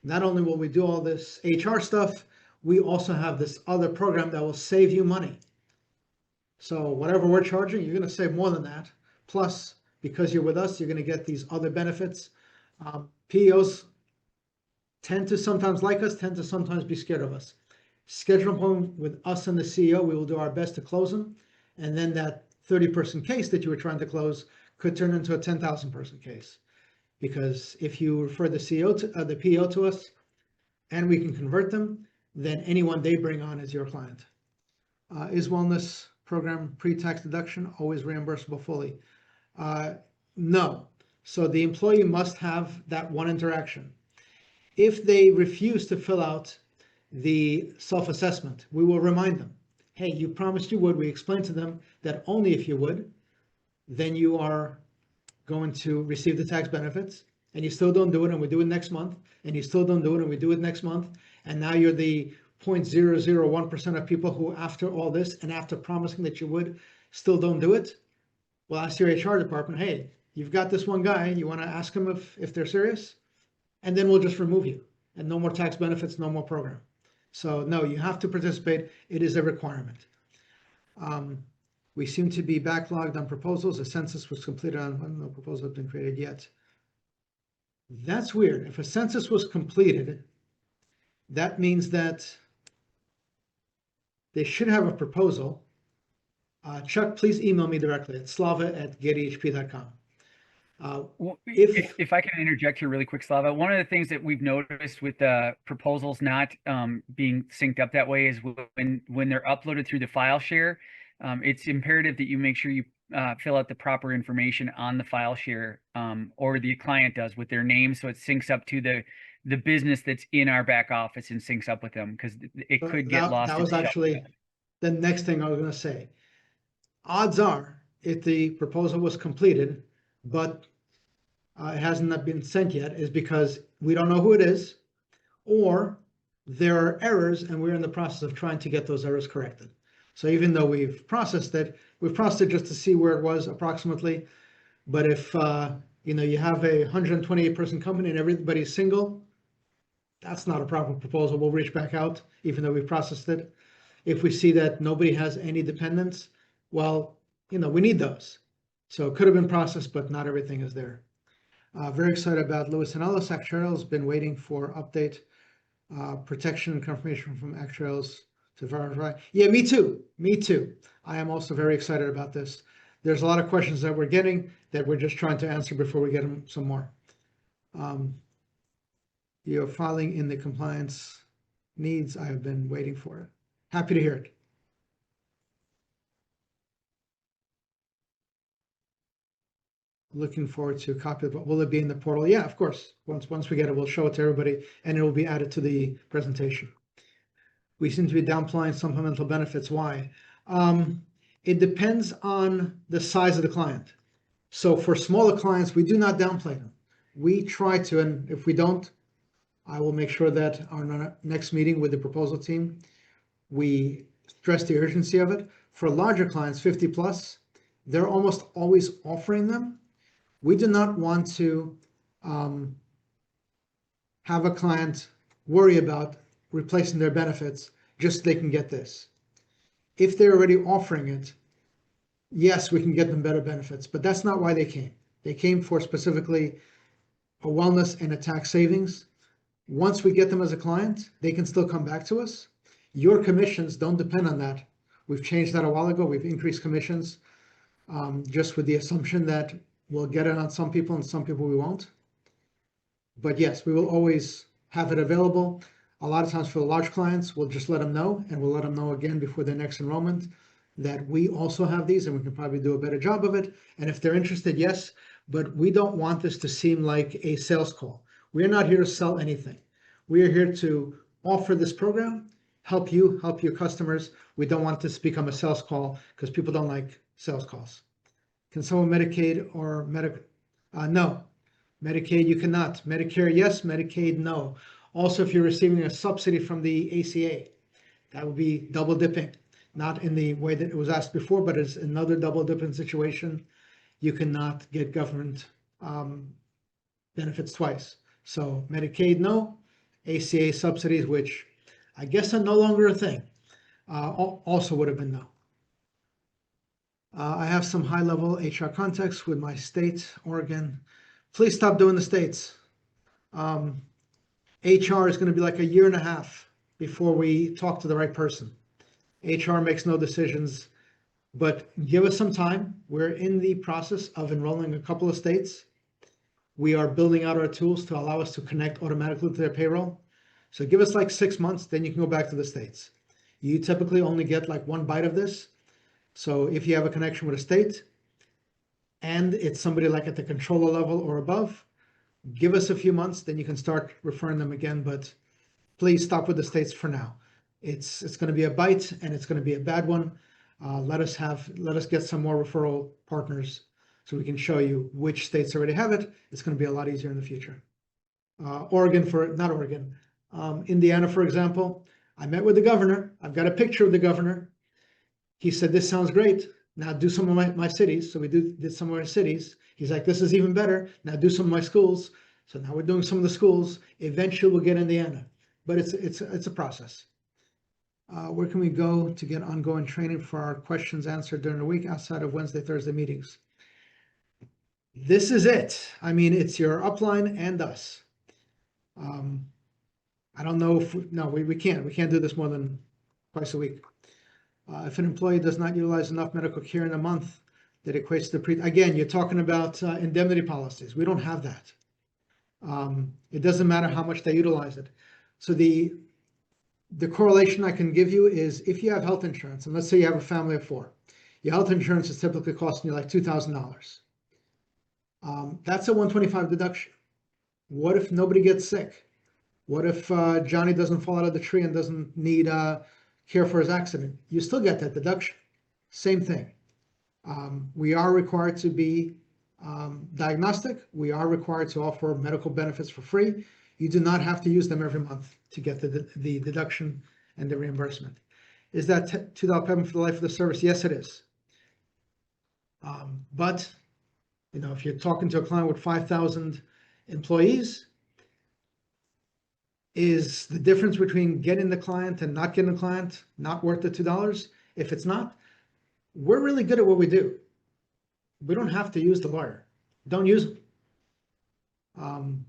not only will we do all this HR stuff, we also have this other program that will save you money. So whatever we're charging, you're going to save more than that. Plus, because you're with us, you're going to get these other benefits. PEOs tend to sometimes like us, tend to sometimes be scared of us. Schedule an appointment with us and the CEO. We will do our best to close them. And then that 30-person case that you were trying to close could turn into a 10,000-person case. Because if you refer the CEO to the PO to us and we can convert them, then anyone they bring on is your client. Is wellness program pre-tax deduction always reimbursable fully? No. So the employee must have that one interaction. If they refuse to fill out the self-assessment, we will remind them, hey, you promised you would. We explained to them that only if you would, then you are going to receive the tax benefits, and you still don't do it, and we do it next month, and you still don't do it, and we do it next month, and now you're the 0.001% of people who, after all this, and after promising that you would, still don't do it. Well, ask your HR department, hey, you've got this one guy, you want to ask them if they're serious? And then we'll just remove you, and no more tax benefits, no more program. So no, you have to participate. It is a requirement. We seem to be backlogged on proposals. A census was completed on when no proposal has been created yet. That's weird. If a census was completed, that means that they should have a proposal. Chuck, please email me directly at slava@getehp.com.
If I can interject here really quick, Slava, one of the things that we've noticed with proposals not being synced up that way is when they're uploaded through the file share, it's imperative that you make sure you fill out the proper information on the file share, or the client does with their name, so it syncs up to the business that's in our back office and syncs up with them, because it could get lost.
That was actually the next thing I was going to say. Odds are, if the proposal was completed, but it hasn't been sent yet, is because we don't know who it is, or there are errors, and we're in the process of trying to get those errors corrected. So even though we've processed it just to see where it was approximately. But if you have a 128-person company and everybody's single, that's not a proper proposal. We'll reach back out, even though we've processed it. If we see that nobody has any dependents, well, we need those. So it could have been processed, but not everything is there. Very excited about Lewis and Ellis. Actuarials been waiting for update, protection and confirmation from actuarials to verify. Yeah, me too. Me too. I am also very excited about this. There's a lot of questions that we're getting that we're just trying to answer before we get them some more. You're filing in the compliance needs. I have been waiting for it. Happy to hear it. Looking forward to a copy of it. Will it be in the portal? Yeah, of course. Once we get it, we'll show it to everybody, and it will be added to the presentation. We seem to be downplaying supplemental benefits. Why? It depends on the size of the client. So for smaller clients, we do not downplay them. We try to, and if we don't, I will make sure that our next meeting with the proposal team, we stress the urgency of it. For larger clients, 50 plus, they're almost always offering them. We do not want to have a client worry about replacing their benefits just so they can get this. If they're already offering it, yes, we can get them better benefits, but that's not why they came. They came for specifically a wellness and a tax savings. Once we get them as a client, they can still come back to us. Your commissions don't depend on that. We've changed that a while ago. We've increased commissions just with the assumption that we'll get it on some people and some people we won't. But yes, we will always have it available. A lot of times for the large clients, we'll just let them know, and we'll let them know again before their next enrollment that we also have these and we can probably do a better job of it. And if they're interested, yes, but we don't want this to seem like a sales call. We're not here to sell anything. We are here to offer this program, help you, help your customers. We don't want this to become a sales call because people don't like sales calls. Can someone Medicaid or no. Medicaid, you cannot. Medicare, yes. Medicaid, no. Also, if you're receiving a subsidy from the ACA, that would be double dipping. Not in the way that it was asked before, but it's another double dipping situation. You cannot get government benefits twice. So Medicaid, no. ACA subsidies, which I guess are no longer a thing, also would have been no. I have some high-level HR contacts with my state, Oregon. Please stop doing the states. HR is going to be like a year and a half before we talk to the right person. HR makes no decisions, but give us some time. We're in the process of enrolling a couple of states. We are building out our tools to allow us to connect automatically to their payroll. So give us like 6 months, then you can go back to the states. You typically only get like one bite of this. So if you have a connection with a state and it's somebody like at the controller level or above, give us a few months, then you can start referring them again. But please stop with the states for now. It's going to be a bite and it's going to be a bad one. Let us get some more referral partners so we can show you which states already have it. It's going to be a lot easier in the future. Indiana, for example, I met with the governor. I've got a picture of the governor. He said, this sounds great. Now do some of my cities. So we did some of our cities. He's like, this is even better. Now do some of my schools. So now we're doing some of the schools. Eventually we'll get Indiana, but it's a process. Where can we go to get ongoing training for our questions answered during the week outside of Wednesday, Thursday meetings? This is it. I mean, it's your upline and us. I don't know if, we can't do this more than twice a week. If an employee does not utilize enough medical care in a month, that equates to again, you're talking about indemnity policies. We don't have that. It doesn't matter how much they utilize it. So the correlation I can give you is if you have health insurance, and let's say you have a family of 4, your health insurance is typically costing you like $2,000. That's a 125 deduction. What if nobody gets sick? What if Johnny doesn't fall out of the tree and doesn't need care for his accident? You still get that deduction. Same thing. We are required to be diagnostic. We are required to offer medical benefits for free. You do not have to use them every month to get the deduction and the reimbursement. Is that $2 payment for the life of the service? Yes, it is. But if you're talking to a client with 5,000 employees, is the difference between getting the client and not getting the client not worth the $2? If it's not, we're really good at what we do. We don't have to use the lawyer. Don't use them.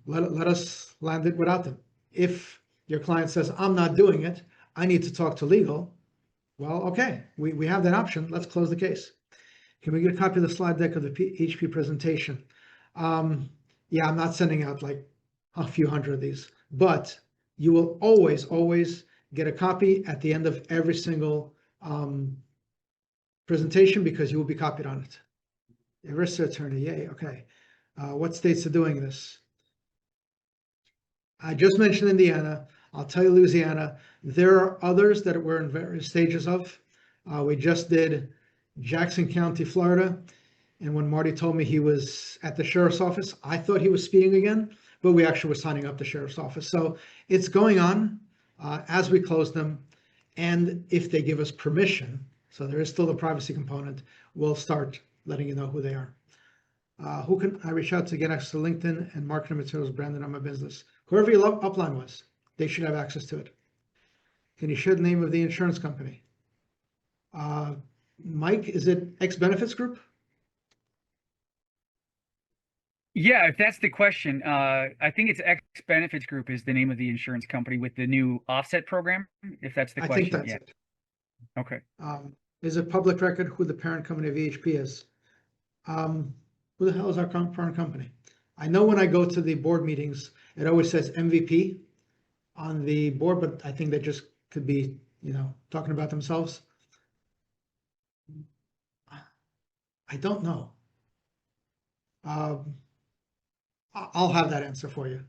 Let us land it without them. If your client says, I'm not doing it, I need to talk to legal, well, okay, we have that option. Let's close the case. Can we get a copy of the slide deck of the EHP presentation? Yeah, I'm not sending out like a few hundred of these, but you will always get a copy at the end of every single presentation because you will be copied on it. ERISA attorney, yay, okay. What states are doing this? I just mentioned Indiana. I'll tell you Louisiana. There are others that we're in various stages of. We just did Jackson County, Florida. And when Marty told me he was at the sheriff's office, I thought he was speeding again, but we actually were signing up the sheriff's office. So it's going on as we close them. And if they give us permission, so there is still the privacy component, we'll start letting you know who they are. Who can I reach out to get access to LinkedIn and marketing materials branded on my business? Whoever your upline was, they should have access to it. Can you share the name of the insurance company? Mike, is it X Benefits Group?
Yeah, if that's the question, I think it's X Benefits Group is the name of the insurance company with the new offset program, if that's the
I
question.
think that's
Yeah.
it.
Okay.
Is it public record who the parent company of EHP is? Who the hell is our parent company? I know when I go to the board meetings, it always says MVP on the board, but I think they just could be, talking about themselves. I don't know. I'll have that answer for you.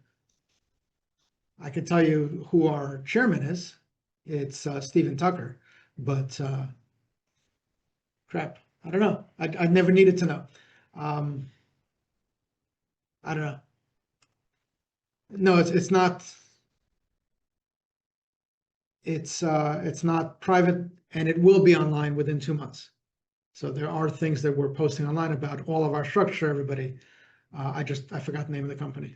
I can tell you who our chairman is. It's Stephen Tucker, but crap, I don't know. I never needed to know. I don't know. No, it's not. It's not private, and it will be online within 2 months. So there are things that we're posting online about all of our structure, everybody. I forgot the name of the company.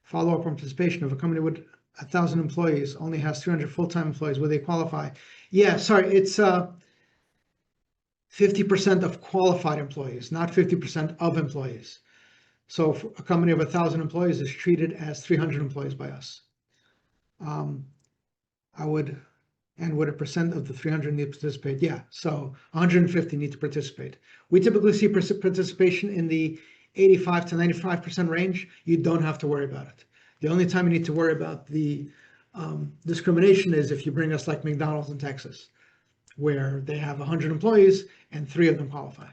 Follow-up on participation of a company with 1,000 employees only has 300 full-time employees. Will they qualify? Yeah, sorry, it's 50% of qualified employees, not 50% of employees. So if a company of 1,000 employees is treated as 300 employees by us. Would a percent of the 300 need to participate? Yeah, so 150 need to participate. We typically see participation in the 85 to 95% range. You don't have to worry about it. The only time you need to worry about the discrimination is if you bring us like McDonald's in Texas, where they have 100 employees and 3 of them qualify.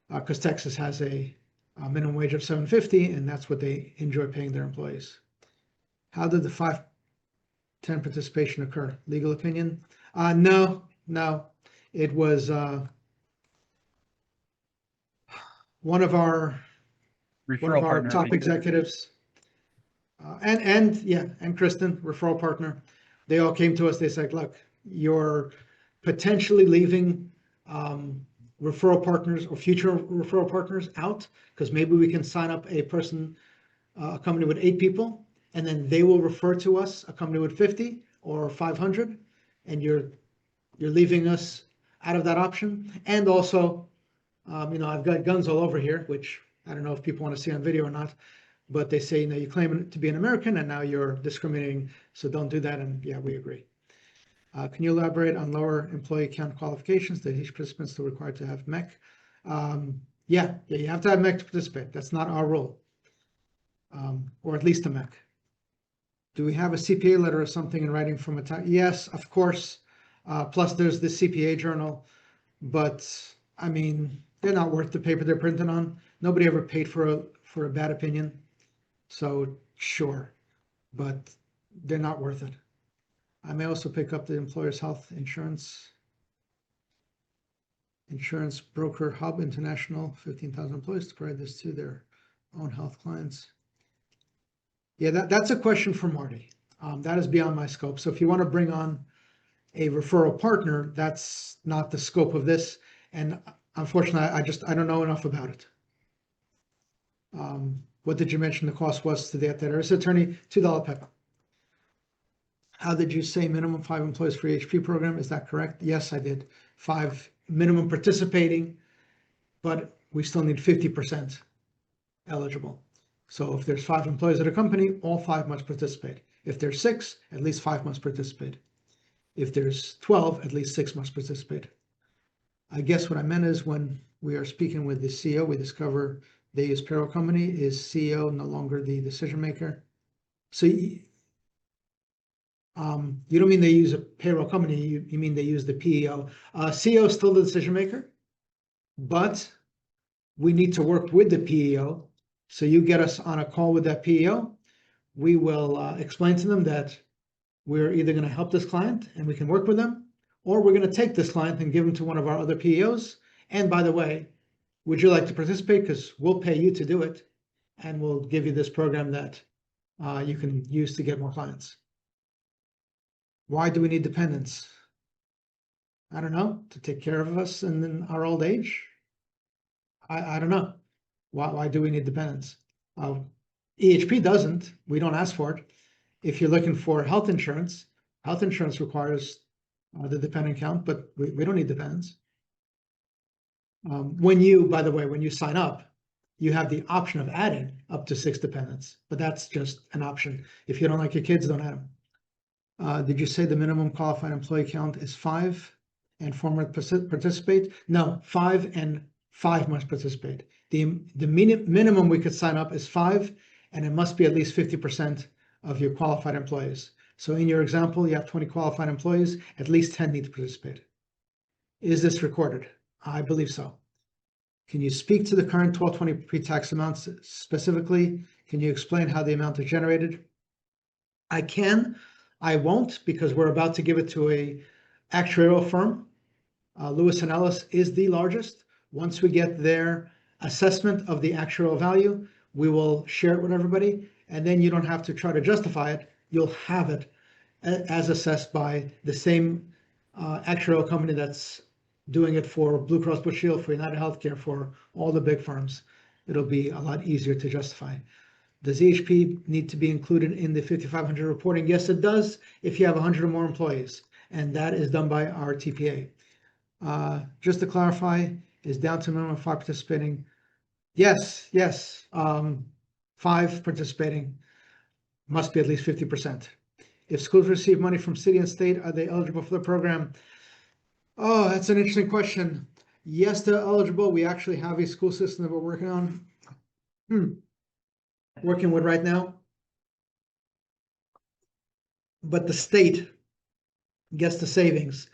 Because Texas has a minimum wage of $7.50, and that's what they enjoy paying their employees. How did the 510 participation occur? Legal opinion? No. It was one of our
Referral partner,
top
right?
executives, and Kristen, referral partner. They all came to us. They said, "Look, you're potentially leaving referral partners or future referral partners out because maybe we can sign up a company with 8 people, and then they will refer to us a company with 50 or 500, and you're leaving us out of that option. And also, I've got guns all over here, which I don't know if people want to see on video or not, but they say, you claim to be an American and now you're discriminating, so don't do that. And yeah, we agree. Can you elaborate on lower employee count qualifications that each participant is still required to have MEC? Yeah, you have to have MEC to participate. That's not our rule, or at least a MEC. Do we have a CPA letter or something in writing from a time? Yes, of course. Plus there's the CPA journal, but I mean, they're not worth the paper they're printed on. Nobody ever paid for a bad opinion. So sure, but they're not worth it. I may also pick up the employer's health insurance broker hub international, 15,000 employees to provide this to their own health clients. Yeah, that's a question for Marty. That is beyond my scope. So if you want to bring on a referral partner, that's not the scope of this. And unfortunately, I don't know enough about it. What did you mention the cost was to the IRS attorney? $2 PEPA. How did you say minimum 5 employees for EHP program? Is that correct? Yes, I did. 5 minimum participating, but we still need 50% eligible. So if there's 5 employees at a company, all 5 must participate. If there's 6, at least 5 must participate. If there's 12, at least 6 must participate. I guess what I meant is when we are speaking with the CEO, we discover they use payroll company. Is CEO no longer the decision maker? So you don't mean they use a payroll company, you mean they use the PEO. CEO is still the decision maker, but we need to work with the PEO. So you get us on a call with that PEO. We will explain to them that we're either going to help this client and we can work with them, or we're going to take this client and give them to one of our other PEOs. And by the way, would you like to participate? Because we'll pay you to do it, and we'll give you this program that you can use to get more clients. Why do we need dependents? I don't know, to take care of us in our old age. I don't know. Why do we need dependents? EHP doesn't. We don't ask for it. If you're looking for health insurance requires the dependent count, but we don't need dependents. By the way, when you sign up, you have the option of adding up to 6 dependents, but that's just an option. If you don't like your kids, don't add them. Did you say the minimum qualified employee count is 5 and 4 must participate? No, 5 and 5 must participate. The minimum we could sign up is 5, and it must be at least 50% of your qualified employees. So in your example, you have 20 qualified employees, at least 10 need to participate. Is this recorded? I believe so. Can you speak to the current 1220 pre-tax amounts specifically? Can you explain how the amount is generated? I can. I won't, because we're about to give it to a actuarial firm. Lewis and Ellis is the largest. Once we get their assessment of the actuarial value, we will share it with everybody, and then you don't have to try to justify it. You'll have it as assessed by the same actuarial company that's doing it for Blue Cross Blue Shield, for United Healthcare, for all the big firms. It'll be a lot easier to justify. Does EHP need to be included in the 5,500 reporting? Yes, it does, if you have 100 or more employees, and that is done by our TPA. Just to clarify, is down to minimum 5 participating? Yes, 5 participating must be at least 50%. If schools receive money from city and state, are they eligible for the program? Oh, that's an interesting question. Yes, they're eligible. We actually have a school system that we're working on, working with right now. But the state gets the savings.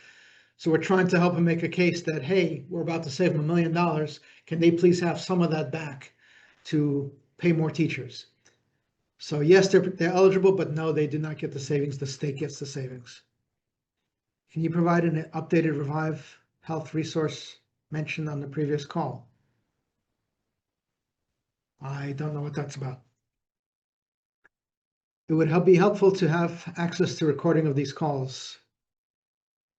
So we're trying to help them make a case that, hey, we're about to save them $1 million. Can they please have some of that back to pay more teachers? So yes, they're eligible, but no, they do not get the savings. The state gets the savings. Can you provide an updated Revive Health resource mentioned on the previous call? I don't know what that's about. It would be helpful to have access to recording of these calls.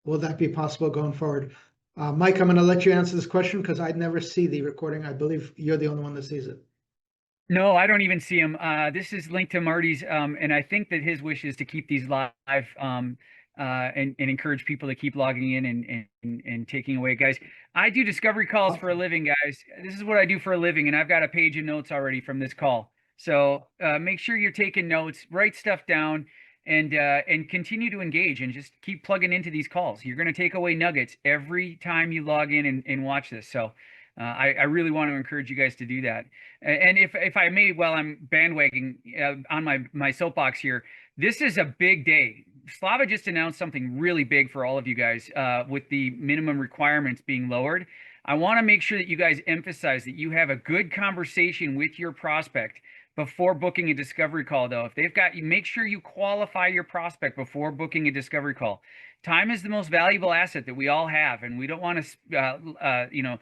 Will that be possible going forward? Mike, I'm going to let you answer this question because I'd never see the recording. I believe you're the only one that sees it.
No, I don't even see him. This is linked to Marty's, and I think that his wish is to keep these live, and encourage people to keep logging in and taking away. Guys, I do discovery calls for a living, guys. This is what I do for a living, and I've got a page of notes already from this call. So make sure you're taking notes, write stuff down, and continue to engage and just keep plugging into these calls. You're going to take away nuggets every time you log in and watch this. So I really want to encourage you guys to do that. And if I may, while I'm bandwagoning on my soapbox here, this is a big day. Slava just announced something really big for all of you guys with the minimum requirements being lowered. I want to make sure that you guys emphasize that you have a good conversation with your prospect before booking a discovery call, though. If they've got you, make sure you qualify your prospect before booking a discovery call. Time is the most valuable asset that we all have, and we don't want to,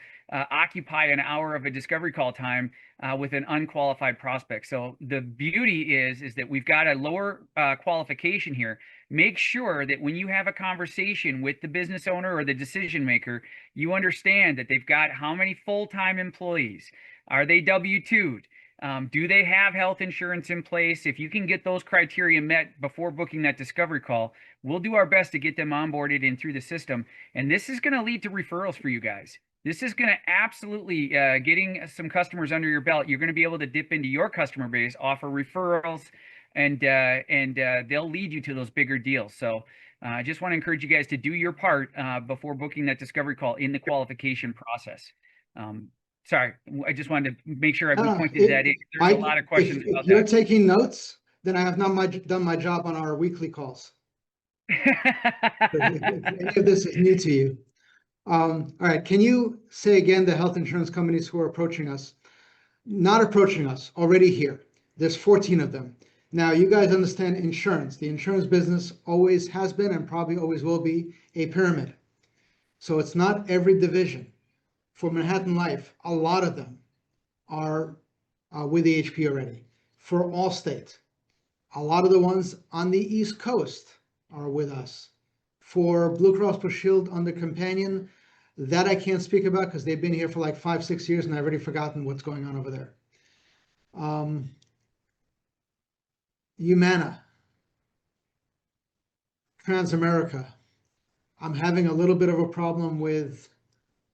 occupy an hour of a discovery call time with an unqualified prospect. So the beauty is that we've got a lower qualification here. Make sure that when you have a conversation with the business owner or the decision maker, you understand that they've got how many full-time employees. Are they W-2'd? Do they have health insurance in place? If you can get those criteria met before booking that discovery call, we'll do our best to get them onboarded and through the system. And this is going to lead to referrals for you guys. This is going to absolutely getting some customers under your belt. You're going to be able to dip into your customer base, offer referrals, and they'll lead you to those bigger deals. So I just want to encourage you guys to do your part before booking that discovery call in the qualification process. Sorry, I just wanted to make sure we pointed that in. There's a lot of questions about
if you're
that.
taking notes, then I have not done my job on our weekly calls. If any of this is new to you. All right, can you say again the health insurance companies who are approaching us? Not approaching us, already here. There's 14 of them. Now, you guys understand insurance. The insurance business always has been and probably always will be a pyramid. So it's not every division. For Manhattan Life, a lot of them are with EHP already. For Allstate, A lot of the ones on the East Coast are with us. For Blue Cross Blue Shield under Companion, that I can't speak about because they've been here for like 5, 6 years and I've already forgotten what's going on over there. Humana, Transamerica. I'm having a little bit of a problem with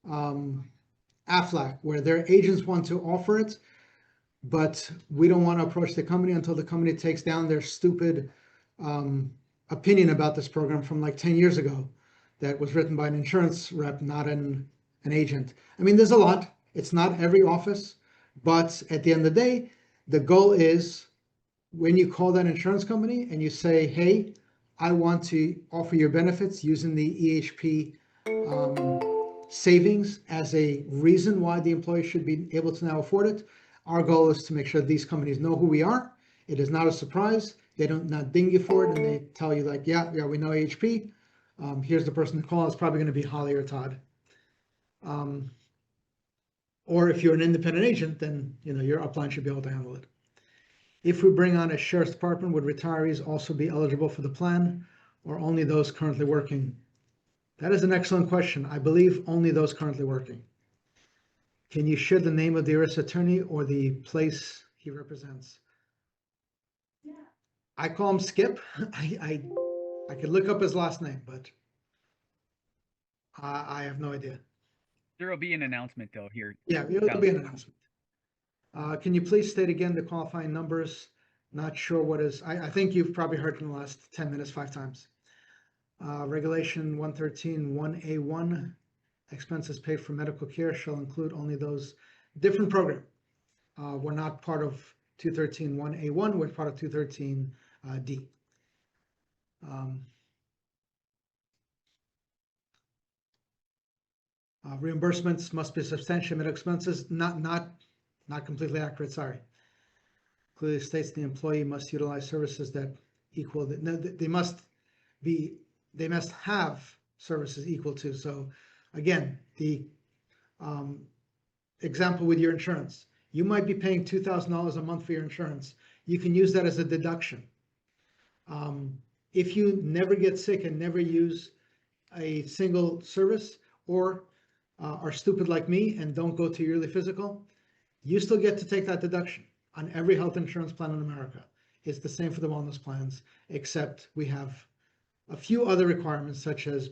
Aflac, where their agents want to offer it, but we don't want to approach the company until the company takes down their stupid opinion about this program from like 10 years ago that was written by an insurance rep, not an agent. I mean, there's a lot. It's not every office, but at the end of the day, the goal is when you call that insurance company and you say, hey, I want to offer your benefits using the EHP savings as a reason why the employee should be able to now afford it. Our goal is to make sure these companies know who we are. It is not a surprise. They don't not ding you for it and they tell you like, yeah, we know EHP. Here's the person to call. It's probably going to be Holly or Todd. Or if you're an independent agent, then your upline should be able to handle it. If we bring on a sheriff's department, would retirees also be eligible for the plan or only those currently working? That is an excellent question. I believe only those currently working. Can you share the name of the U.S. attorney or the place he represents? Yeah. I call him Skip. I could look up his last name, but I have no idea.
There will be an announcement though here.
Yeah, there'll be an announcement. Can you please state again the qualifying numbers? Not sure what is, I think you've probably heard in the last 10 minutes 5 times. Regulation 113-1A1, expenses paid for medical care shall include only those different program. We're not part of 213-1A1, we're part of 213-D. Reimbursements must be substantial medical expenses, not completely accurate, sorry. Clearly states the employee must utilize services that equal, they must have services equal to. So again, the example with your insurance, you might be paying $2,000 a month for your insurance. You can use that as a deduction. If you never get sick and never use a single service or are stupid like me and don't go to yearly physical, you still get to take that deduction on every health insurance plan in America. It's the same for the wellness plans, except we have a few other requirements, such as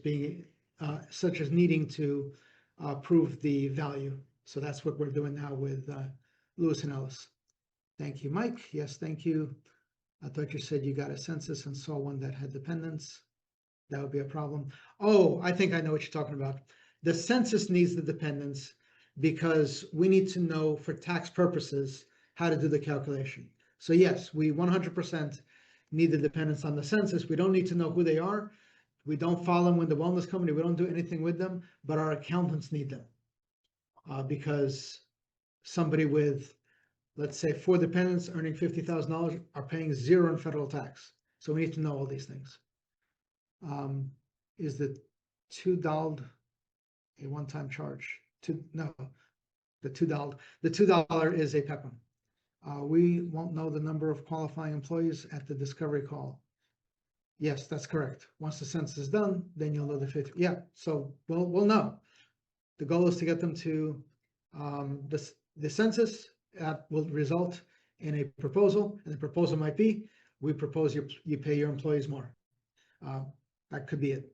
needing to prove the value. So that's what we're doing now with Lewis and Ellis. Thank you, Mike. Yes, thank you. I thought you said you got a census and saw one that had dependents. That would be a problem. Oh, I think I know what you're talking about. The census needs the dependents because we need to know for tax purposes how to do the calculation. So yes, we 100% need the dependents on the census. We don't need to know who they are. We don't follow them with the wellness company. We don't do anything with them, but our accountants need them because somebody with, let's say, 4 dependents earning $50,000 are paying 0 in federal tax. So we need to know all these things. Is the $2 a one-time charge? No, the $2 is a PEPM. We won't know the number of qualifying employees at the discovery call. Yes, that's correct. Once the census is done, then you'll know the 50. Yeah, so we'll know. The goal is to get them to the census will result in a proposal, and the proposal might be, we propose you pay your employees more. That could be it.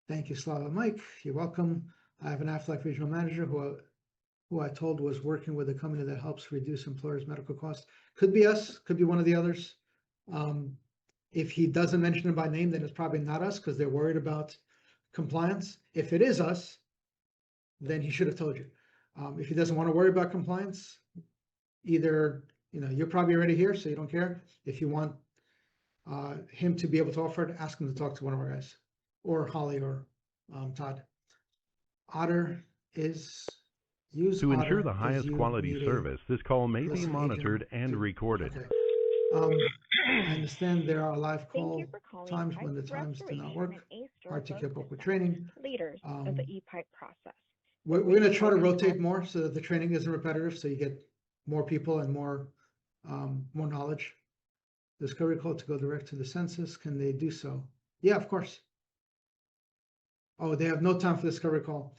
Thank you, Slava. Mike, you're welcome. I have an Aflac regional manager who I told was working with a company that helps reduce employers' medical costs. Could be us, could be one of the others. If he doesn't mention it by name, then it's probably not us because they're worried about compliance. If it is us, then he should have told you. If he doesn't want to worry about compliance, either, you're probably already here, so you don't care. If you want him to be able to offer it, ask him to talk to one of our guys, or Holly or Todd. Otter is used.
To ensure the highest quality service, this call may be monitored and recorded.
Okay. I understand there are live call times when the times do not work. Hard to keep up with training.
Leaders of the EHP process.
We're going to try to rotate more so that the training isn't repetitive, so you get more people and more knowledge. discovery call to go direct to the census. Can they do so? Yeah, of course. Oh, they have no time for discovery call.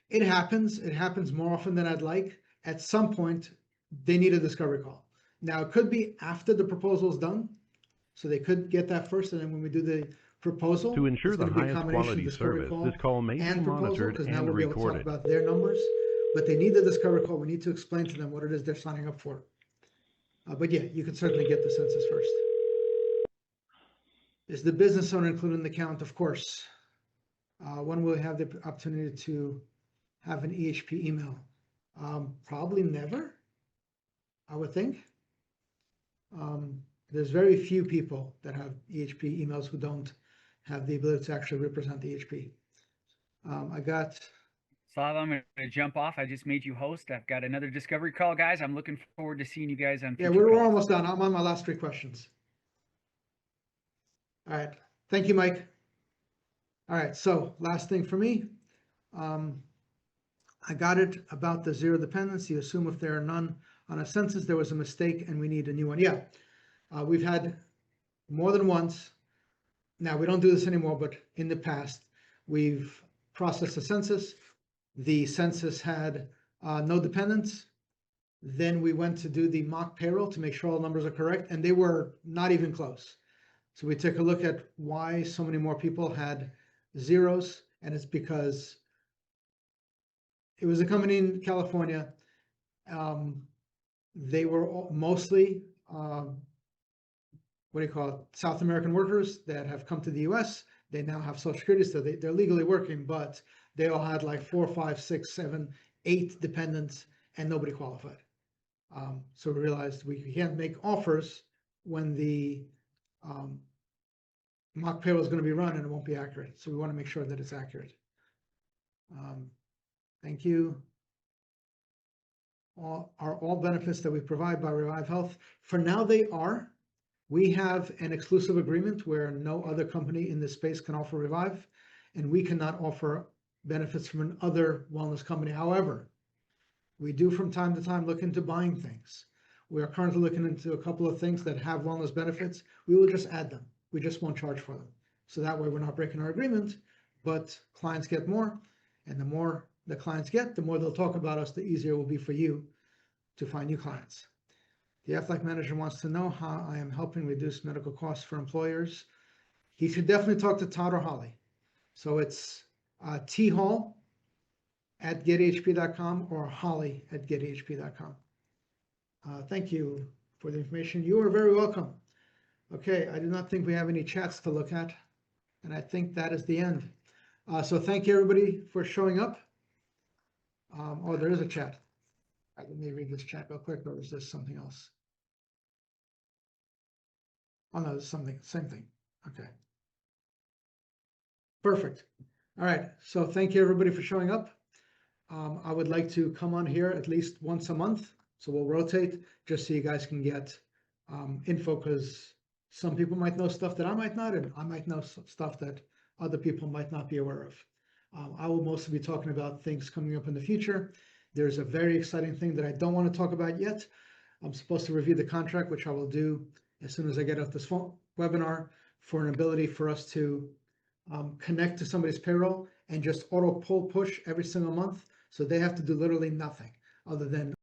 It happens. It happens more often than I'd like. At some point, they need a discovery call. Now, it could be after the proposal is done, so they could get that first, and then when we do the proposal,
To ensure
it's
the
going to be a
highest
combination of
quality
discovery
service,
call
this call may be
and proposal,
monitored
because now
and
we'll be able to talk
recorded.
about their numbers. But they need the discovery call. We need to explain to them what it is they're signing up for. But yeah, you can certainly get the census first. Is the business owner included in the count? Of course. When will we have the opportunity to have an EHP email? Probably never, I would think. There's very few people that have EHP emails who don't have the ability to actually represent the EHP. I got
Slava, I'm going to jump off. I just made you host. I've got another discovery call, guys. I'm looking forward to seeing you guys on
Yeah,
future
we're
calls.
almost done. I'm on my last 3 questions. All right. Thank you, Mike. All right. So last thing for me. I got it about the zero dependence. You assume if there are none on a census, there was a mistake and we need a new one. Yeah. We've had more than once. Now, we don't do this anymore, but in the past, we've processed a census. The census had no dependents. Then we went to do the mock payroll to make sure all numbers are correct, and they were not even close. So we took a look at why so many more people had zeros, and it's because it was a company in California. They were mostly, what do you call it, South American workers that have come to the US. They now have Social Security, so they're legally working, but they all had like 4, 5, 6, 7, 8 dependents, and nobody qualified. So we realized we can't make offers when the mock payroll is going to be run and it won't be accurate. So we want to make sure that it's accurate. Thank you. Are all benefits that we provide by Revive Health? For now, they are. We have an exclusive agreement where no other company in this space can offer Revive, and we cannot offer benefits from another wellness company. However, we do from time to time look into buying things. We are currently looking into a couple of things that have wellness benefits. We will just add them. We just won't charge for them. So that way we're not breaking our agreement, but clients get more, and the more the clients get, the more they'll talk about us, the easier it will be for you to find new clients. The Aflac manager wants to know how I am helping reduce medical costs for employers. He should definitely talk to Todd or Holly. So it's thall@gethp.com or holly@gethp.com. Thank you for the information. You are very welcome. Okay, I do not think we have any chats to look at, and I think that is the end. So thank you, everybody, for showing up. Oh, there is a chat. Let me read this chat real quick, or is this something else? Oh, no, it's something, same thing. Okay. Perfect. All right. So thank you, everybody, for showing up. I would like to come on here at least once a month. So we'll rotate just so you guys can get info, because some people might know stuff that I might not, and I might know stuff that other people might not be aware of. I will mostly be talking about things coming up in the future. There's a very exciting thing that I don't want to talk about yet. I'm supposed to review the contract, which I will do as soon as I get off this webinar, for an ability for us to connect to somebody's payroll and just auto pull push every single month. So they have to do literally nothing other than